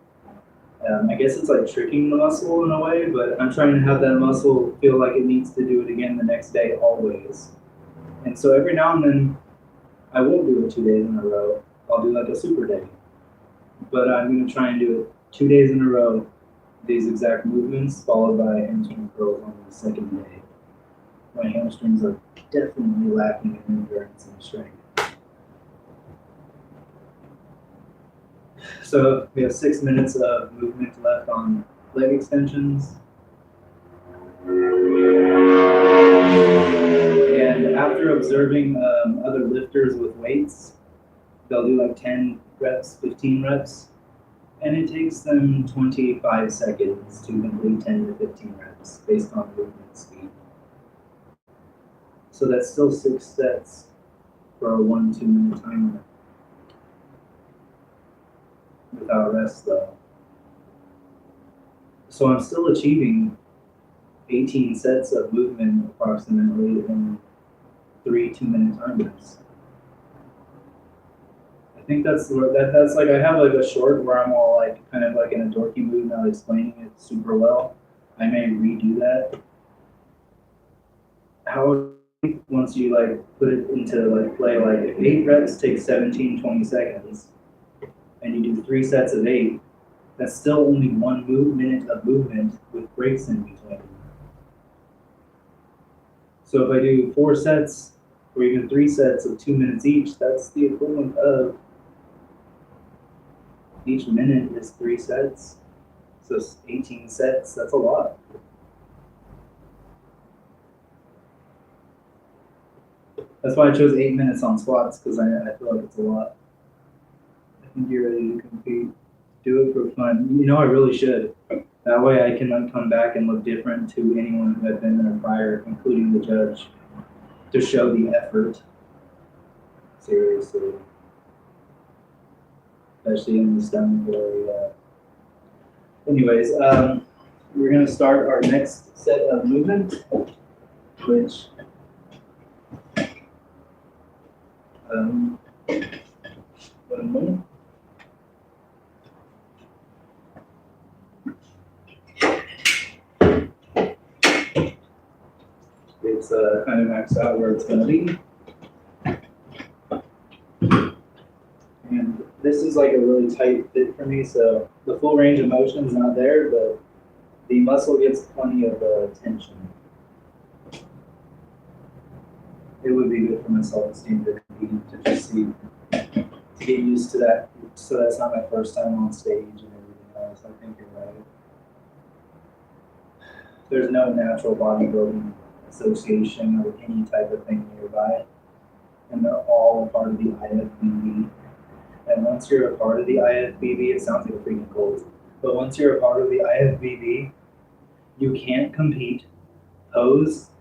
I guess it's like tricking the muscle in a way, but I'm trying to have that muscle feel like it needs to do it again the next day always. And so every now and then, I won't do it 2 days in a row. I'll do like a super day. But I'm going to try and do it 2 days in a row, these exact movements, followed by hamstring curls on the second day. My hamstrings are definitely lacking in endurance and strength. So we have 6 minutes of movement left on leg extensions. And after observing other lifters with weights, they'll do like 10 reps, 15 reps, and it takes them 25 seconds to complete 10 to 15 reps based on movement speed. So that's still 6 sets for a 1-2 minute timer. Without rest though. So I'm still achieving 18 sets of movement approximately in 3 2-minute timers. I think that's like I have like a short where I'm all like kind of like in a dorky mood, not explaining it super well. I may redo that. However, once you like put it into like play, like if 8 reps takes 17-20 seconds, and you do 3 sets of 8, that's still only 1 minute of movement with breaks in between. So if I do 4 sets or even 3 sets of 2 minutes each, that's the equivalent of each minute is 3 sets. So 18 sets, that's a lot. That's why I chose 8 minutes on squats, because I feel like it's a lot. I think you're ready to compete. Do it for fun. You know, I really should. That way I can like come back and look different to anyone who had been there prior, including the judge, to show the effort. Seriously. Especially in the stomach area. Anyways, we're going to start our next set of movement, which one moment. It's kind of maxed out where it's going to be. And this is like a really tight fit for me, so the full range of motion is not there, but the muscle gets plenty of tension. It would be good for my self-esteem to compete, to just see, to get used to that, so that's not my first time on stage and everything else. I think you're right. There's no natural bodybuilding association or any type of thing nearby, and they're all a part of the IFBB. And once you're a part of the IFBB, it sounds like a freaking cult, but once you're a part of the IFBB, you can't compete, pose,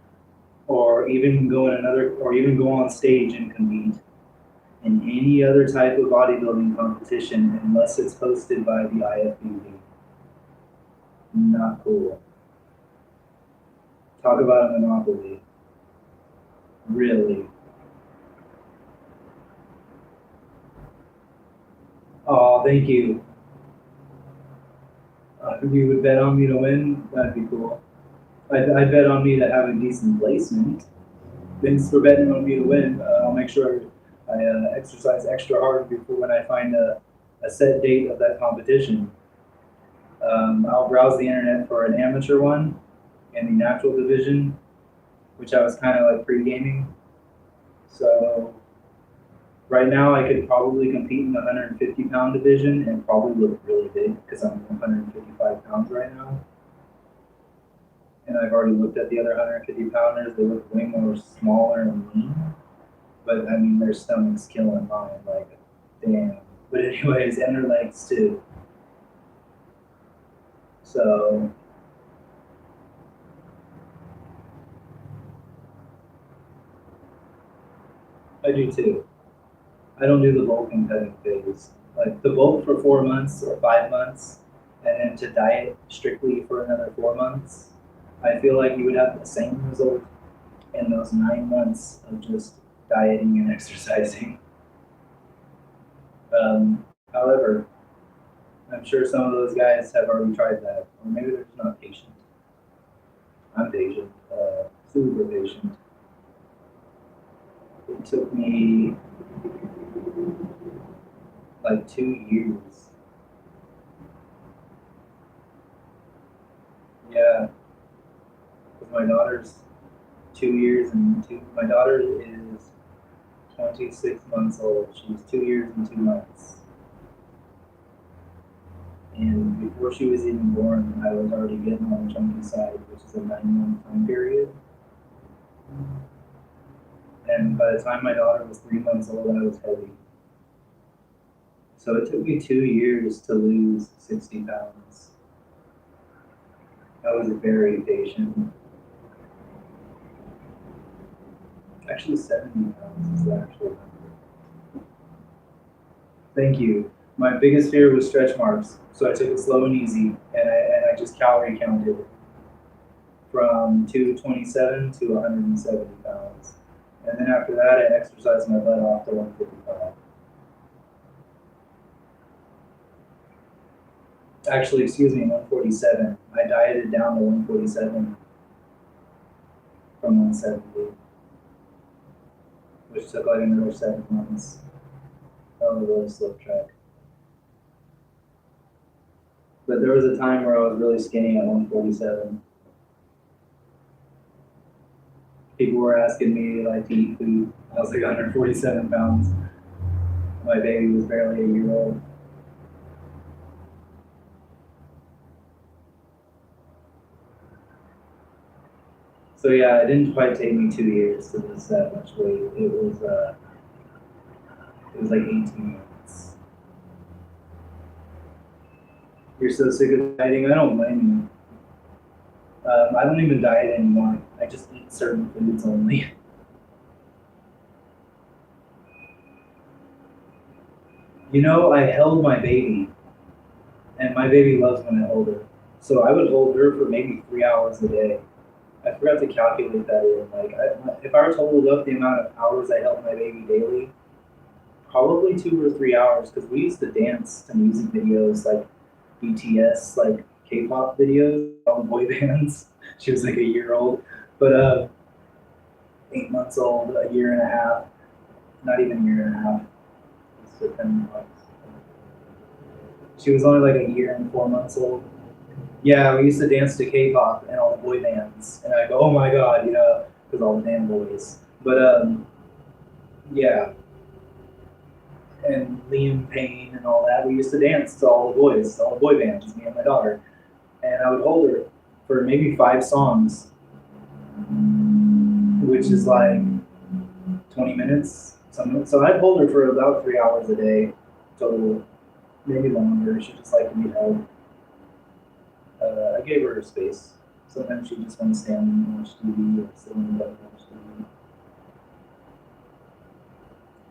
or even go on stage and compete in any other type of bodybuilding competition unless it's hosted by the IFBB. Not cool. Talk about a monopoly. Really. Oh, thank you. If you would bet on me to win, that'd be cool. I'd bet on me to have a decent placement. Thanks for betting on me to win. I'll make sure I exercise extra hard before when I find a set date of that competition. I'll browse the internet for an amateur one in the natural division, which I was kind of like pre-gaming. So right now I could probably compete in the 150 pound division and probably look really big because I'm 155 pounds right now. And I've already looked at the other 150 pounders. They look way more smaller and lean. But I mean, their stomach's killing mine. Like, damn. But anyways, and their legs too. So I do too. I don't do the bulking cutting phase. Like the bulk for 4 months or 5 months, and then to diet strictly for another 4 months. I feel like you would have the same result in those 9 months of just dieting and exercising. However, I'm sure some of those guys have already tried that, or maybe they're just not patient. I'm patient, super patient. It took me like 2 years. Yeah, because my daughter's 2 years and two. My daughter is 26 months old. She's 2 years and 2 months. And before she was even born, I was already getting on the chunky side, which is a 9 month time period. And by the time my daughter was 3 months old, I was heavy. So it took me 2 years to lose 60 pounds. I was very patient. Actually, 70 pounds is the actual number. Thank you. My biggest fear was stretch marks, so I took it slow and easy, and I just calorie counted from 227 to 170 pounds. And then after that, I exercised my butt off to 155. Actually, excuse me, 147. I dieted down to 147 from 170, which took like another 7 months. That was a really slow track. But there was a time where I was really skinny at 147. People were asking me like to eat food. I was like 147 pounds. My baby was barely a year old. So yeah, it didn't quite take me 2 years to lose that much weight. It was like 18 months. You're so sick of dieting? I don't blame you. I don't even diet anymore. I just eat certain foods only. You know, I held my baby, and my baby loves when I hold her. So I would hold her for maybe 3 hours a day. I forgot to calculate that in. Like, if I were to hold up the amount of hours I held my baby daily, probably 2 or 3 hours, because we used to dance to music videos like BTS, like K-pop videos, all boy bands. She was like a year old, but 8 months old, a year and a half, not even a year and a half. It's 10 months. She was only like a year and 4 months old. Yeah, we used to dance to K-pop and all the boy bands, and I go, oh my god, you know, because all the damn boys. But yeah, and Liam Payne and all that. We used to dance to all the boys, all the boy bands, me and my daughter, and I would hold her for maybe 5 songs, which is like 20 minutes. So I'd hold her for about 3 hours a day total, maybe longer. She just liked to be held. I gave her her space. Sometimes she just wants to stand and watch TV or sit in the bed and watch TV.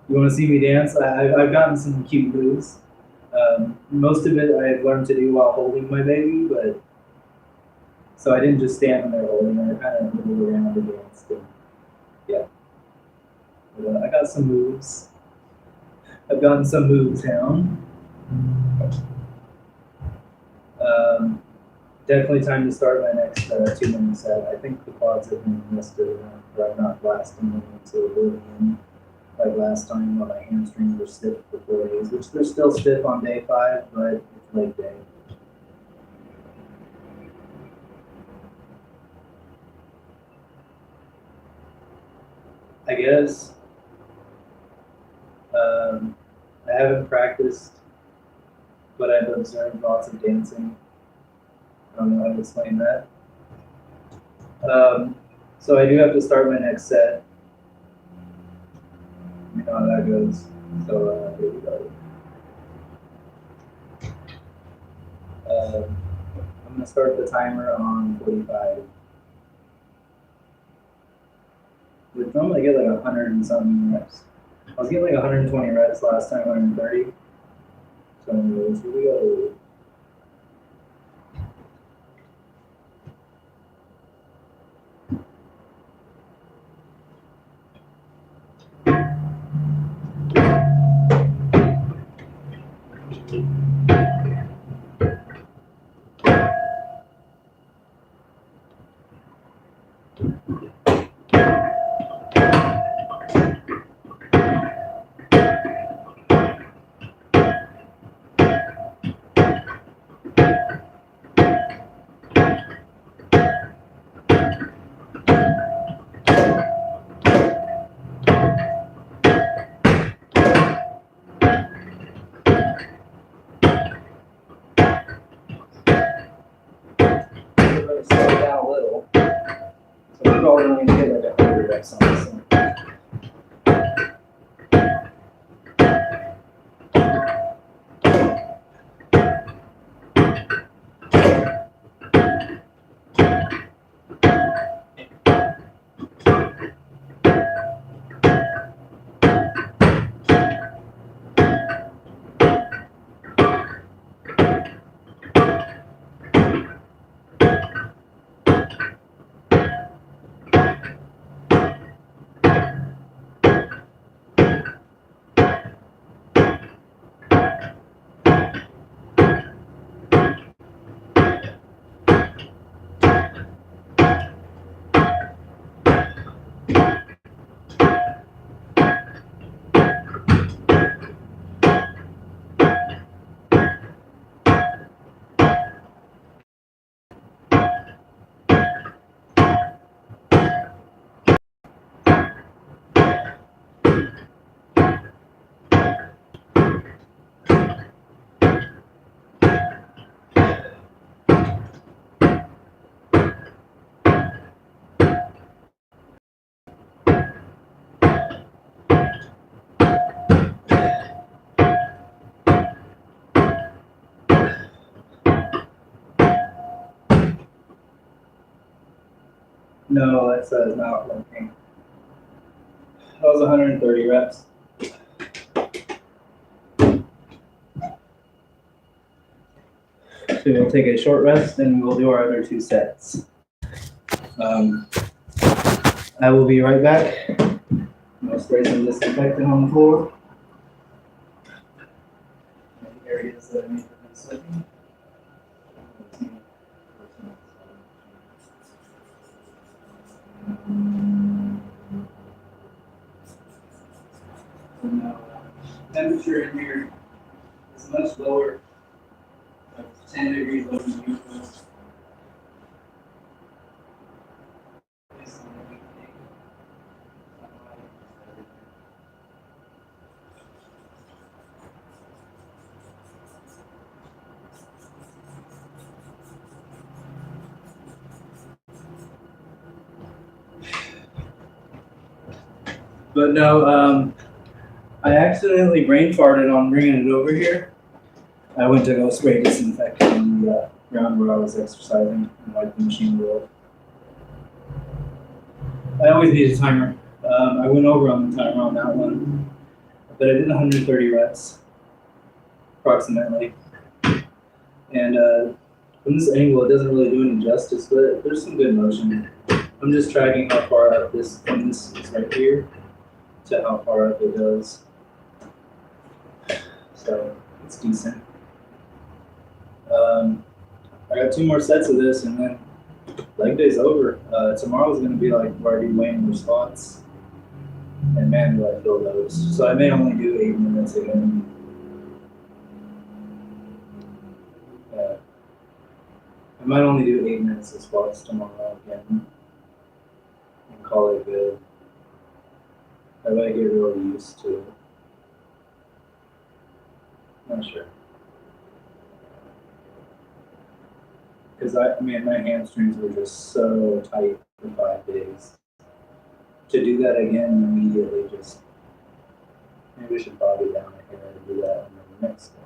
You want to see me dance? I've gotten some cute moves. Most of it I've learned to do while holding my baby, but so I didn't just stand there holding her. I kind of moved around and danced. And, yeah, but, I got some moves. I've gotten some moves down. Definitely time to start my next 2-minute set. I think the quads have been listed, but I'm not blasting them into oblivion like last time when my hamstrings were stiff for 4 days, which they're still stiff on day 5, but it's leg day. I guess I haven't practiced, but I've observed lots of dancing. I don't know how to explain that. So I do have to start my next set. You know how that goes. So here we go. I'm gonna start the timer on 45. Which normally I get like 100 and something reps. I was getting like 120 reps last time, 130. So anyways, here we go. Slow down a little. So we're probably only going to get like 100 reps on this one. No, that's not working. That was 130 reps. So we'll take a short rest and we'll do our other 2 sets. I will be right back. I'm going to spray some disinfectant on the floor. Areas that I need to be soaking. Temperature in here is much lower, like 10 degrees lower than usual. But no, I accidentally brain farted on bringing it over here. I went to go spray disinfectant on the ground where I was exercising and like the machine roll. I always need a timer. I went over on the timer on that one, but I did 130 reps, approximately. And from this angle, it doesn't really do any justice, but there's some good motion. I'm just tracking how far up this from this is right here to how far up it goes. So it's decent. I got 2 more sets of this, and then leg day's over. Tomorrow's going to be like where I do way more squats, and man, do I feel those. So I may only do 8 minutes again. I might only do 8 minutes of squats tomorrow again, and call it good. That way I get really used to it. Not sure. Because I mean, my hamstrings were just so tight for 5 days. To do that again immediately, just maybe we should body down here and do that in the next one.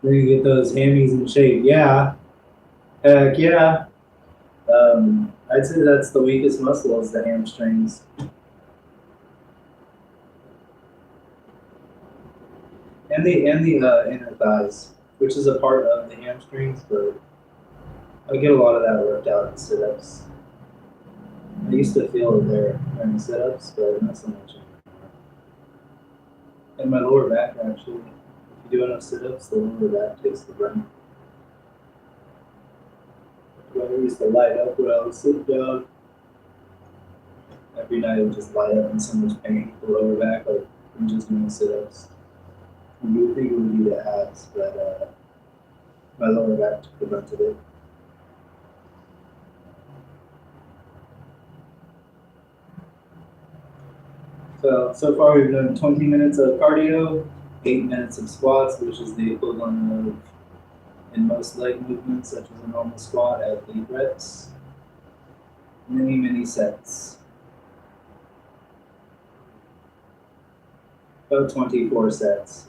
Then you get those hammies in shape. Yeah, heck yeah. I'd say that's the weakest muscle is the hamstrings. And the inner thighs, which is a part of the hamstrings, but I get a lot of that worked out in sit-ups. I used to feel it there during sit-ups, but not so much anymore. And my lower back, actually. If you do enough sit-ups, the lower back takes the brunt. I used to light up when I was sitting down. Every night I would just light up in so much pain, the lower back, like from just doing sit-ups. You would think it would be the abs, but my lower back took the brunt of it. So far we've done 20 minutes of cardio, 8 minutes of squats, which is the equivalent of, in most leg movements, such as a normal squat at 8 reps. Many sets. About 24 sets.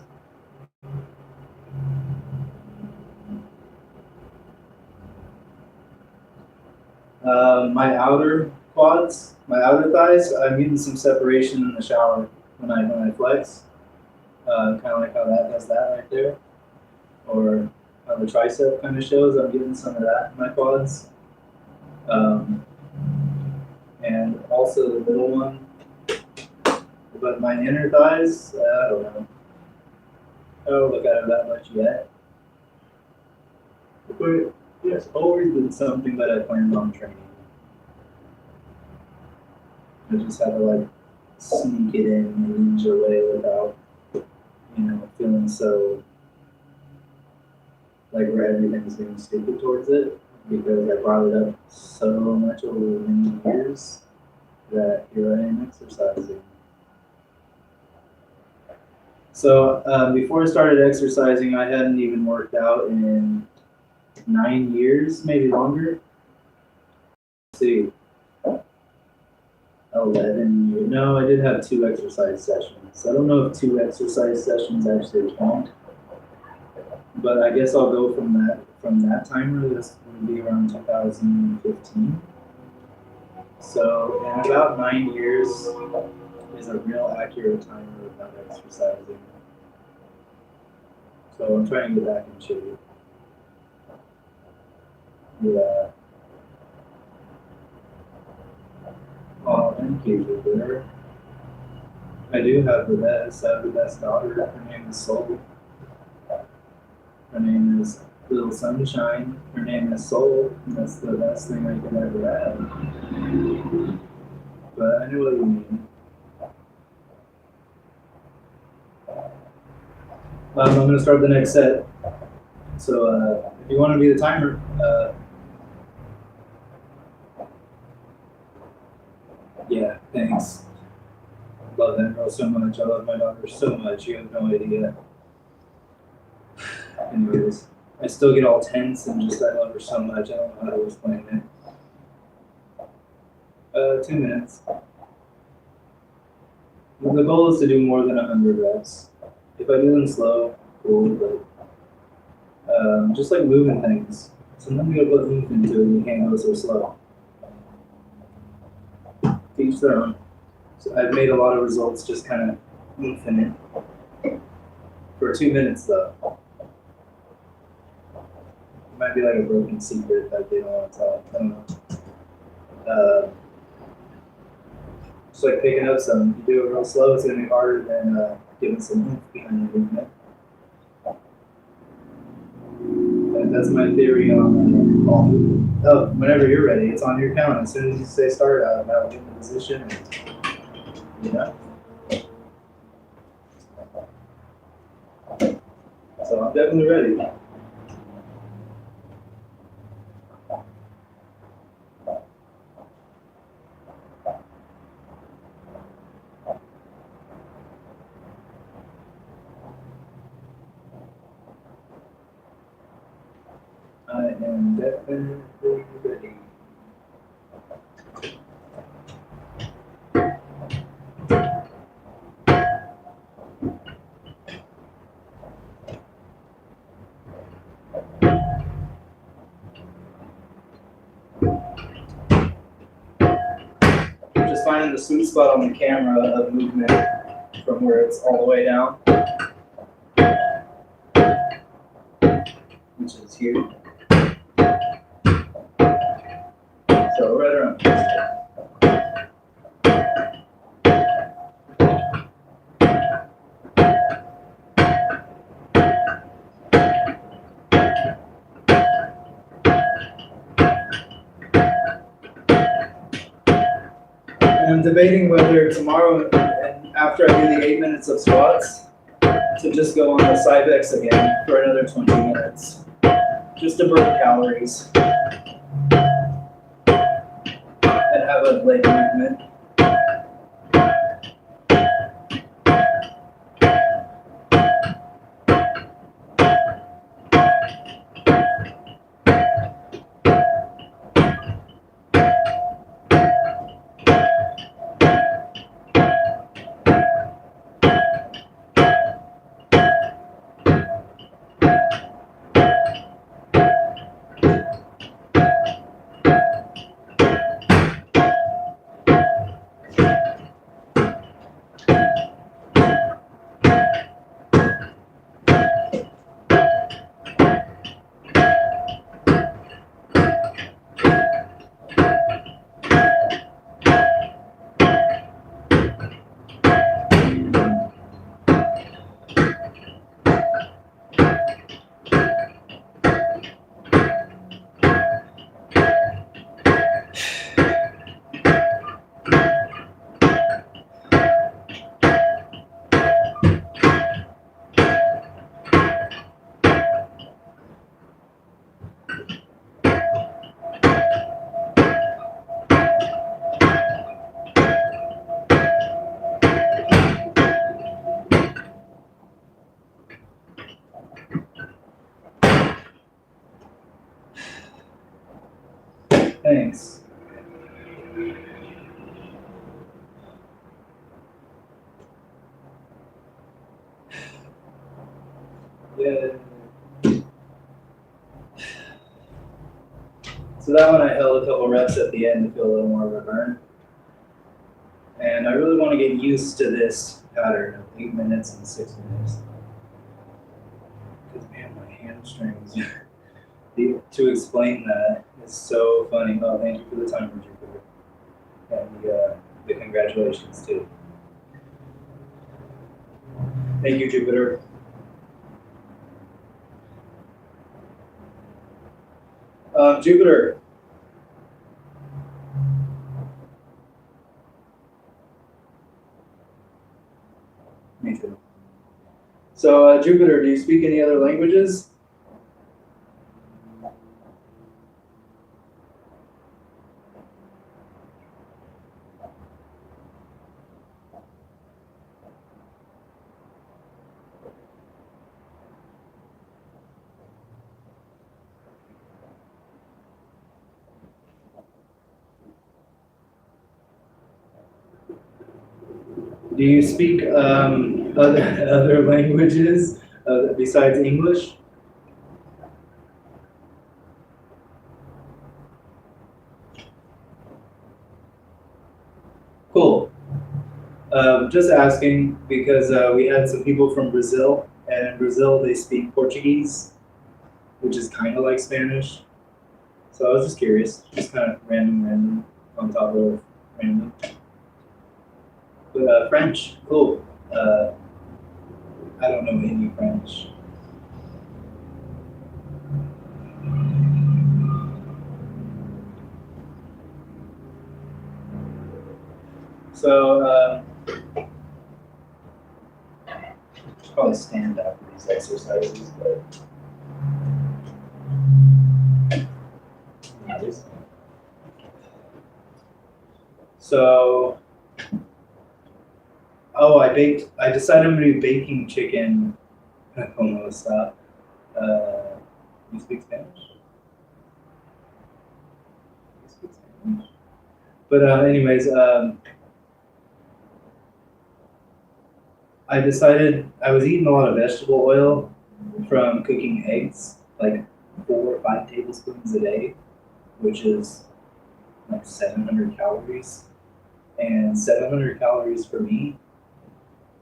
My outer quads, my outer thighs, I'm getting some separation in the shower when I flex. Kind of like how that does that right there. Or how the tricep kind of shows, I'm getting some of that in my quads. And also the middle one. But my inner thighs, I don't know. I don't look at it that much yet. But it's always been something that I planned on training. I just had to like sneak it in and ninja way without, feeling so like where everything's being stupid towards it, because I brought it up so much over many years that here I am exercising. So before I started exercising, I hadn't even worked out in 9 years, maybe longer. Let's see, 11 years. No, I did have 2 exercise sessions. I don't know if 2 exercise sessions actually count, but I guess I'll go from that timer. This would be around 2015. So in about 9 years is a real accurate timer about exercising. So I'm trying to get back in shape. Yeah. Oh, thank you, Jupiter. I do have the best. I have the best daughter. Her name is Soul. Her name is Little Sunshine. Her name is Soul. And that's the best thing I could ever have. But I know what you mean. I'm going to start the next set. So if you want to be the timer, yeah, thanks. I love that girl so much. I love my daughter so much. You have no idea. Anyways, I still get all tense and just I love her so much. I don't know how to explain it. 2 minutes. The goal is to do more than 100 reps. If I do them slow, cool, but just like moving things. Sometimes you gotta put oomph into it and you can't go so slow. Teach their own. So I've made a lot of results just kind of oomph it. For 2 minutes though. It might be like a broken secret that they don't want to tell. I don't know. Just like picking up something. If you do it real slow, it's going to be harder than giving some oomph behind the movement. And that's my theory on all movement. Oh, whenever you're ready, it's on your count. As soon as you say start, I'll get in the position. And, you know. So I'm definitely ready. I am definitely ready. Just finding the sweet spot on the camera of movement from where it's all the way down, which is here. So right around here. And I'm debating whether tomorrow, and after I do the 8 minutes of squats, to just go on the Cybex again for another 20 minutes, just to burn calories and have a leg movement. Thanks. Yeah. So that one I held a couple reps at the end to feel a little more of a burn. And I really want to get used to this pattern of 8 minutes and 6 minutes. Because man, my hamstrings. To explain that is so funny. Oh, thank you for the timer, Jupiter. And the congratulations too. Thank you, Jupiter. Jupiter. Me too. So, Jupiter, do you speak any other languages? Do you speak other languages besides English? Cool. Just asking because we had some people from Brazil, and in Brazil they speak Portuguese, which is kind of like Spanish. So I was just curious, just kind of random on top of random. But French, cool. I don't know any French. So probably stand after these exercises, but so I decided I'm gonna do baking chicken. Como está? You speak Spanish? You speak Spanish? But anyways, I decided I was eating a lot of vegetable oil from cooking eggs, like 4 or 5 tablespoons a day, which is like 700 calories. And 700 calories for me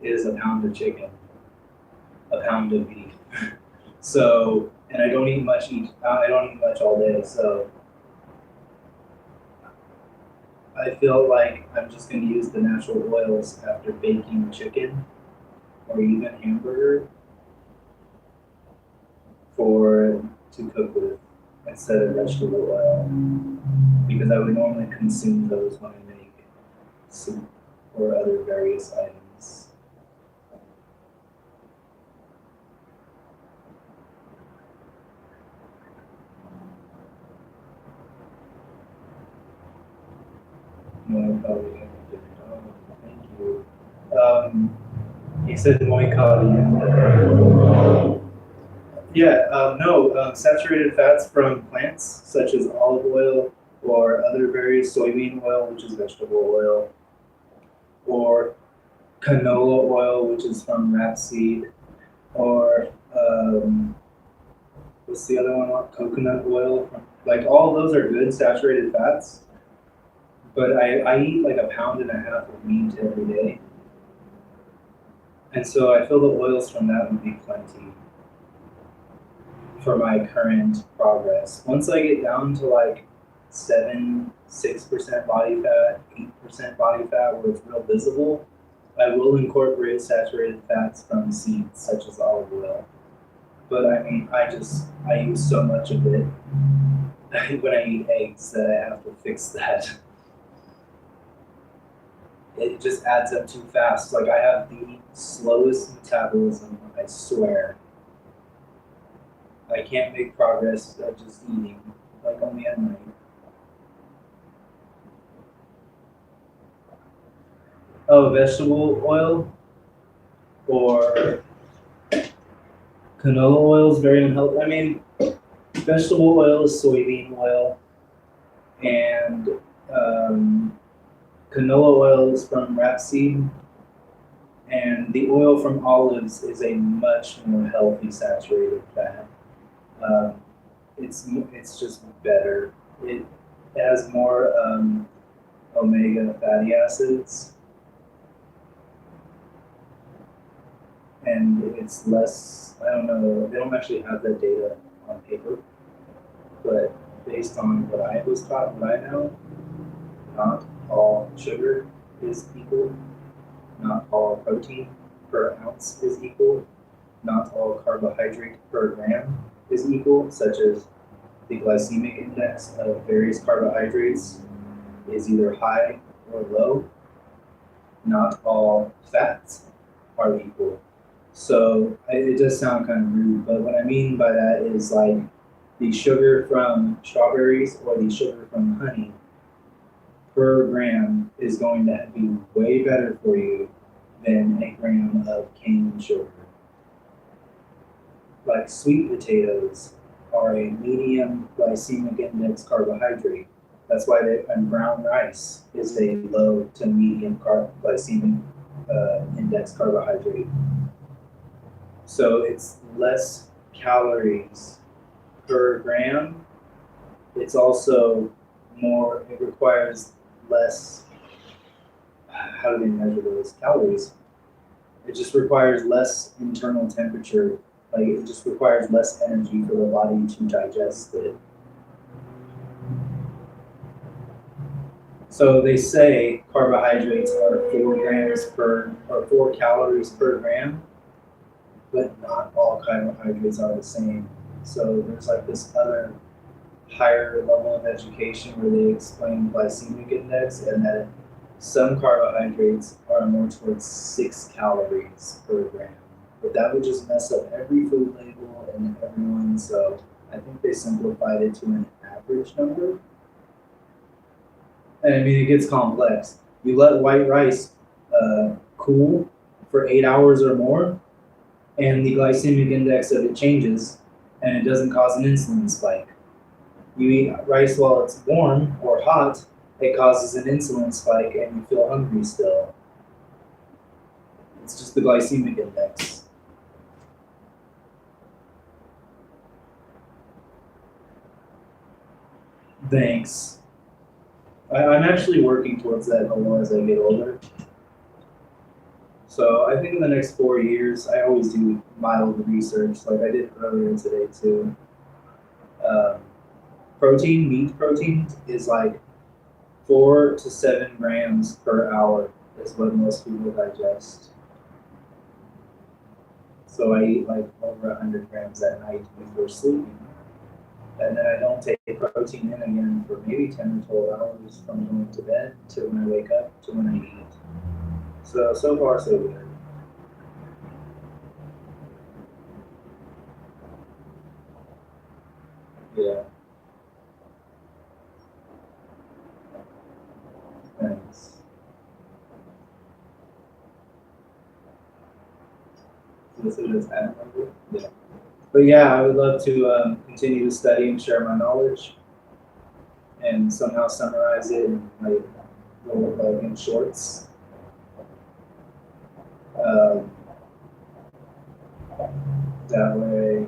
is a pound of chicken, a pound of beef. So, and I don't eat much all day, so I feel like I'm just going to use the natural oils after baking chicken or even hamburger to cook with instead of vegetable oil, because I would normally consume those when I make soup or other various items. Thank you. He said muy caliente. Yeah, no, saturated fats from plants such as olive oil or other various soybean oil, which is vegetable oil, or canola oil, which is from rapeseed, or what's the other one? Coconut oil. Like all of those are good saturated fats, but I eat like 1.5 pounds of meat every day. And so I feel the oils from that would be plenty for my current progress. Once I get down to like 6% body fat, 8% body fat, where it's real visible, I will incorporate saturated fats from seeds such as olive oil. But I mean, I use so much of it when I eat eggs that I have to fix that. It just adds up too fast. Like I have the slowest metabolism, I swear. I can't make progress by just eating, like only at night. Oh, vegetable oil or canola oil is very unhealthy. I mean, vegetable oil is soybean oil, and canola oil is from rapeseed, and the oil from olives is a much more healthy saturated fat. It's just better. It has more omega fatty acids, and it's less. I don't know. They don't actually have that data on paper, but based on what I was taught, what I know, not all sugar is equal. Not all protein per ounce is equal. Not all carbohydrate per gram is equal, such as the glycemic index of various carbohydrates is either high or low. Not all fats are equal. So it does sound kind of rude, but what I mean by that is like the sugar from strawberries or the sugar from honey per gram is going to be way better for you than a gram of cane sugar. Like sweet potatoes are a medium glycemic index carbohydrate. That's why and brown rice is a low to medium glycemic index carbohydrate. So it's less calories per gram. It's also more, it requires less, how do they measure those calories? It just requires less internal temperature. Like it just requires less energy for the body to digest it. So they say carbohydrates are 4 calories per gram, but not all carbohydrates are the same. So there's like this other higher level of education where they explain glycemic index and that some carbohydrates are more towards 6 calories per gram. But that would just mess up every food label and everyone, so I think they simplified it to an average number. And I mean, it gets complex. You let white rice cool for 8 hours or more, and the glycemic index of it changes, and it doesn't cause an insulin spike. You eat rice while it's warm or hot, it causes an insulin spike, and you feel hungry still. It's just the glycemic index. Thanks. I'm actually working towards that goal as I get older. So I think in the next 4 years, I always do mild research, like I did earlier today too. Meat protein is like 4 to 7 grams per hour is what most people digest. So I eat like over 100 grams at night before sleeping. And then I don't take protein in again for maybe 10 or 12 hours from going to bed to when I wake up to when I eat. So far so good. Yeah. Thanks. This is ad number? Yeah. But yeah, I would love to continue to study and share my knowledge and somehow summarize it in like in shorts. That way,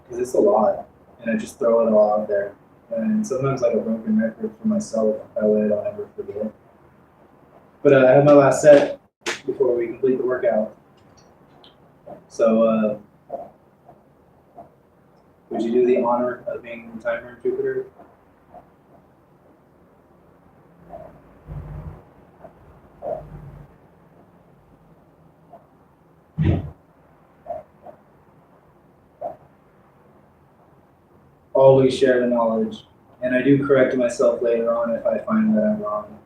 because it's a lot, and I just throw it all out there. And sometimes like a broken record for myself, that way I don't ever forget. But I have my last set before we complete the workout. So would you do the honor of being the timer, Jupiter? Always share the knowledge. And I do correct myself later on if I find that I'm wrong.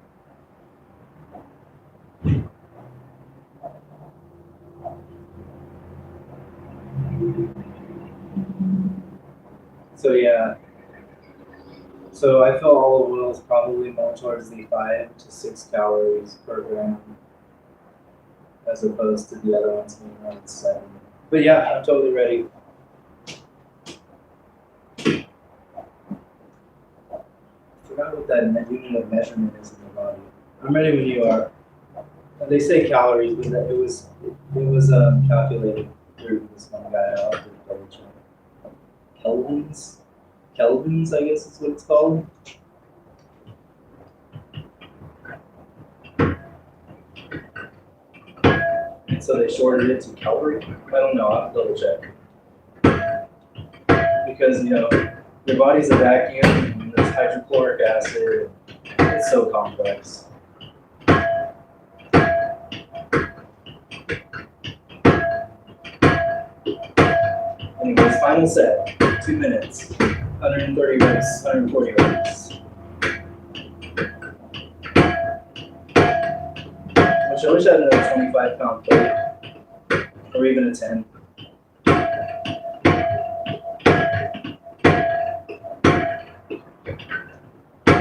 So yeah. So I feel olive oil is probably more towards the 5 to 6 calories per gram as opposed to the other ones being around 7. But yeah, I'm totally ready. I forgot what that unit of measurement is in the body. I'm ready when you are. They say calories, but it was calculated through this one guy. I'll have to double check. Kelvins, I guess is what it's called. So they shorted it to calorie. I don't know. I'll have to double check. Because your body's a vacuum, and there's hydrochloric acid. It's so complex. Anyways, final set, 2 minutes, 130 reps, 140 reps. Which I wish I had another 25-pound plate, or even a 10.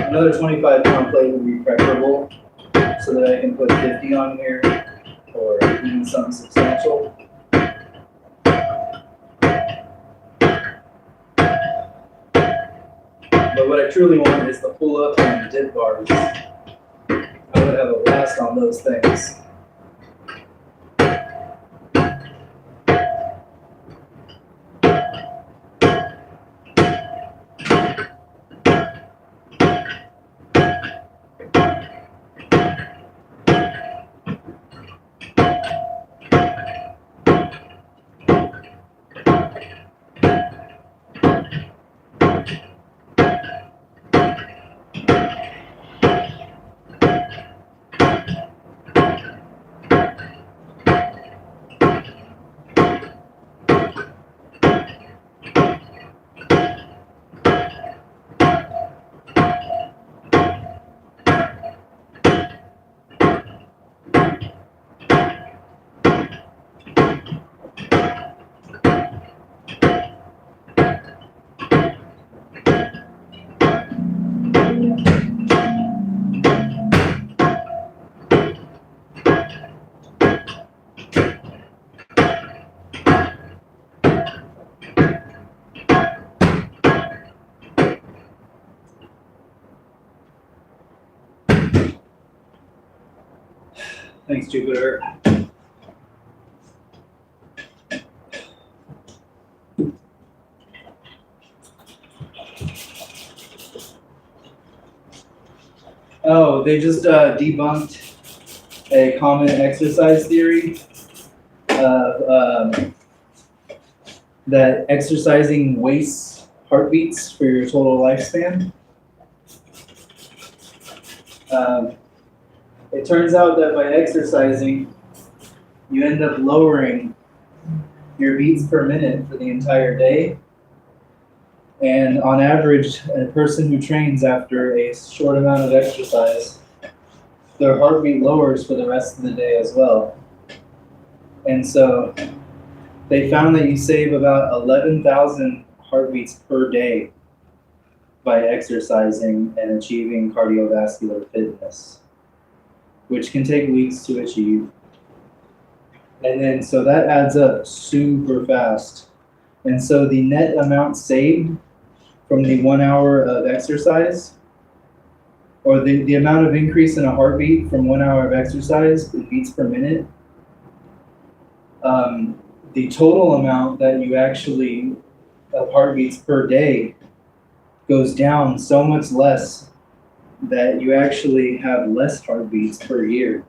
Another 25-pound plate would be preferable, so that I can put 50 on here, or even something substantial. But what I truly want is the pull-up and the dip bars. I would have a blast on those things. Thanks, Jupiter. Oh, they just debunked a common exercise theory of that exercising wastes heartbeats for your total lifespan. It turns out that by exercising, you end up lowering your beats per minute for the entire day. And on average, a person who trains after a short amount of exercise, their heartbeat lowers for the rest of the day as well. And so they found that you save about 11,000 heartbeats per day by exercising and achieving cardiovascular fitness, which can take weeks to achieve. And then, so that adds up super fast. And so the net amount saved from the 1 hour of exercise, or the amount of increase in a heartbeat from 1 hour of exercise, in beats per minute, the total amount that you actually, of heartbeats per day, goes down so much less that you actually have less heartbeats per year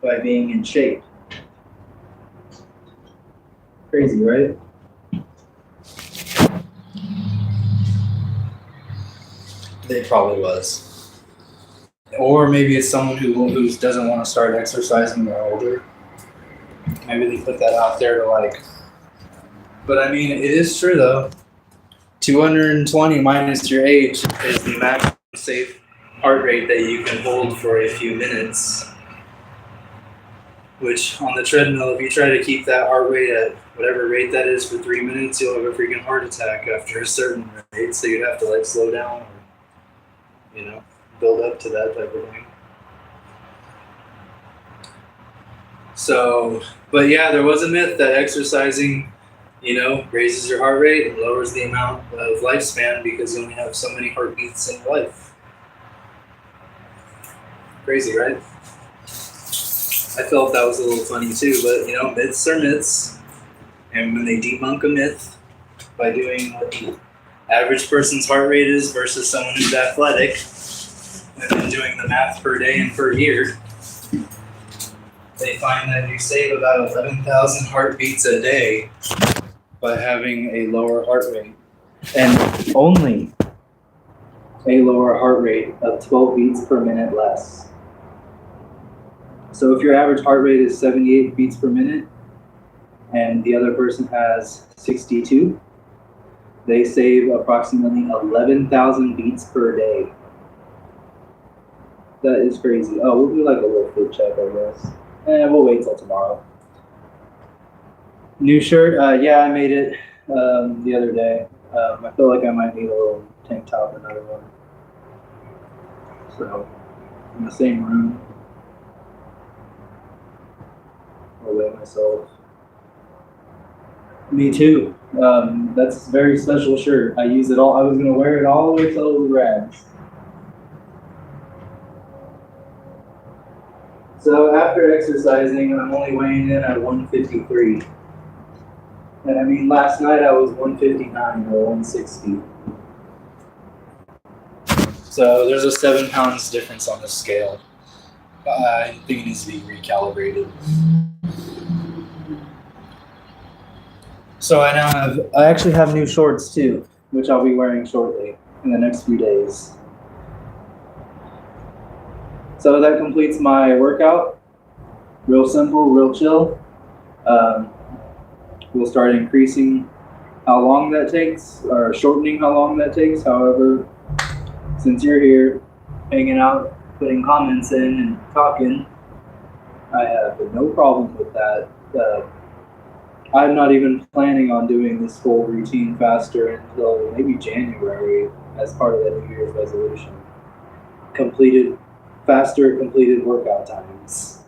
by being in shape. Crazy, right? It probably was. Or maybe it's someone who doesn't want to start exercising when they're older. Maybe they put that out there to like. But I mean, it is true though. 220 minus your age is the maximum safe heart rate that you can hold for a few minutes. Which on the treadmill, if you try to keep that heart rate at whatever rate that is for 3 minutes, you'll have a freaking heart attack after a certain rate. So you'd have to like slow down or, build up to that type of thing. So, but yeah, there was a myth that exercising, raises your heart rate and lowers the amount of lifespan because you only have so many heartbeats in life. Crazy, right? I felt that was a little funny too, but myths are myths. And when they debunk a myth by doing what the average person's heart rate is versus someone who's athletic, and then doing the math per day and per year, they find that you save about 11,000 heartbeats a day by having a lower heart rate. And only a lower heart rate of 12 beats per minute less. So if your average heart rate is 78 beats per minute and the other person has 62, they save approximately 11,000 beats per day. That is crazy. Oh, we'll do like a little food check, I guess. We'll wait till tomorrow. New shirt? Yeah, I made it the other day. I feel like I might need a little tank top, another one. So, in the same room. I'll weigh myself. Me too. That's a very special shirt. I use it all. I was going to wear it all the way till it rags. So after exercising, I'm only weighing in at 153. And I mean, last night I was 159 or 160. So there's a 7 pounds difference on the scale. I think it needs to be recalibrated. So I actually have new shorts too, which I'll be wearing shortly in the next few days. So that completes my workout. Real simple, real chill. We'll start increasing how long that takes, or shortening how long that takes. However, since you're here, hanging out, putting comments in and talking, I have no problem with that. I'm not even planning on doing this full routine faster until maybe January as part of the New Year's resolution. Faster completed workout times.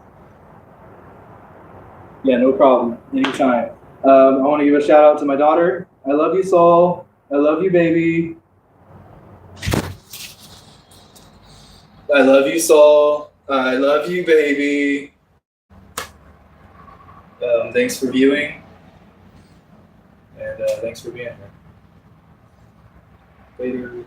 Yeah, no problem. Anytime. I want to give a shout out to my daughter. I love you, Saul. I love you, baby. I love you, Saul. I love you, baby. Thanks for viewing, and thanks for being here. Later.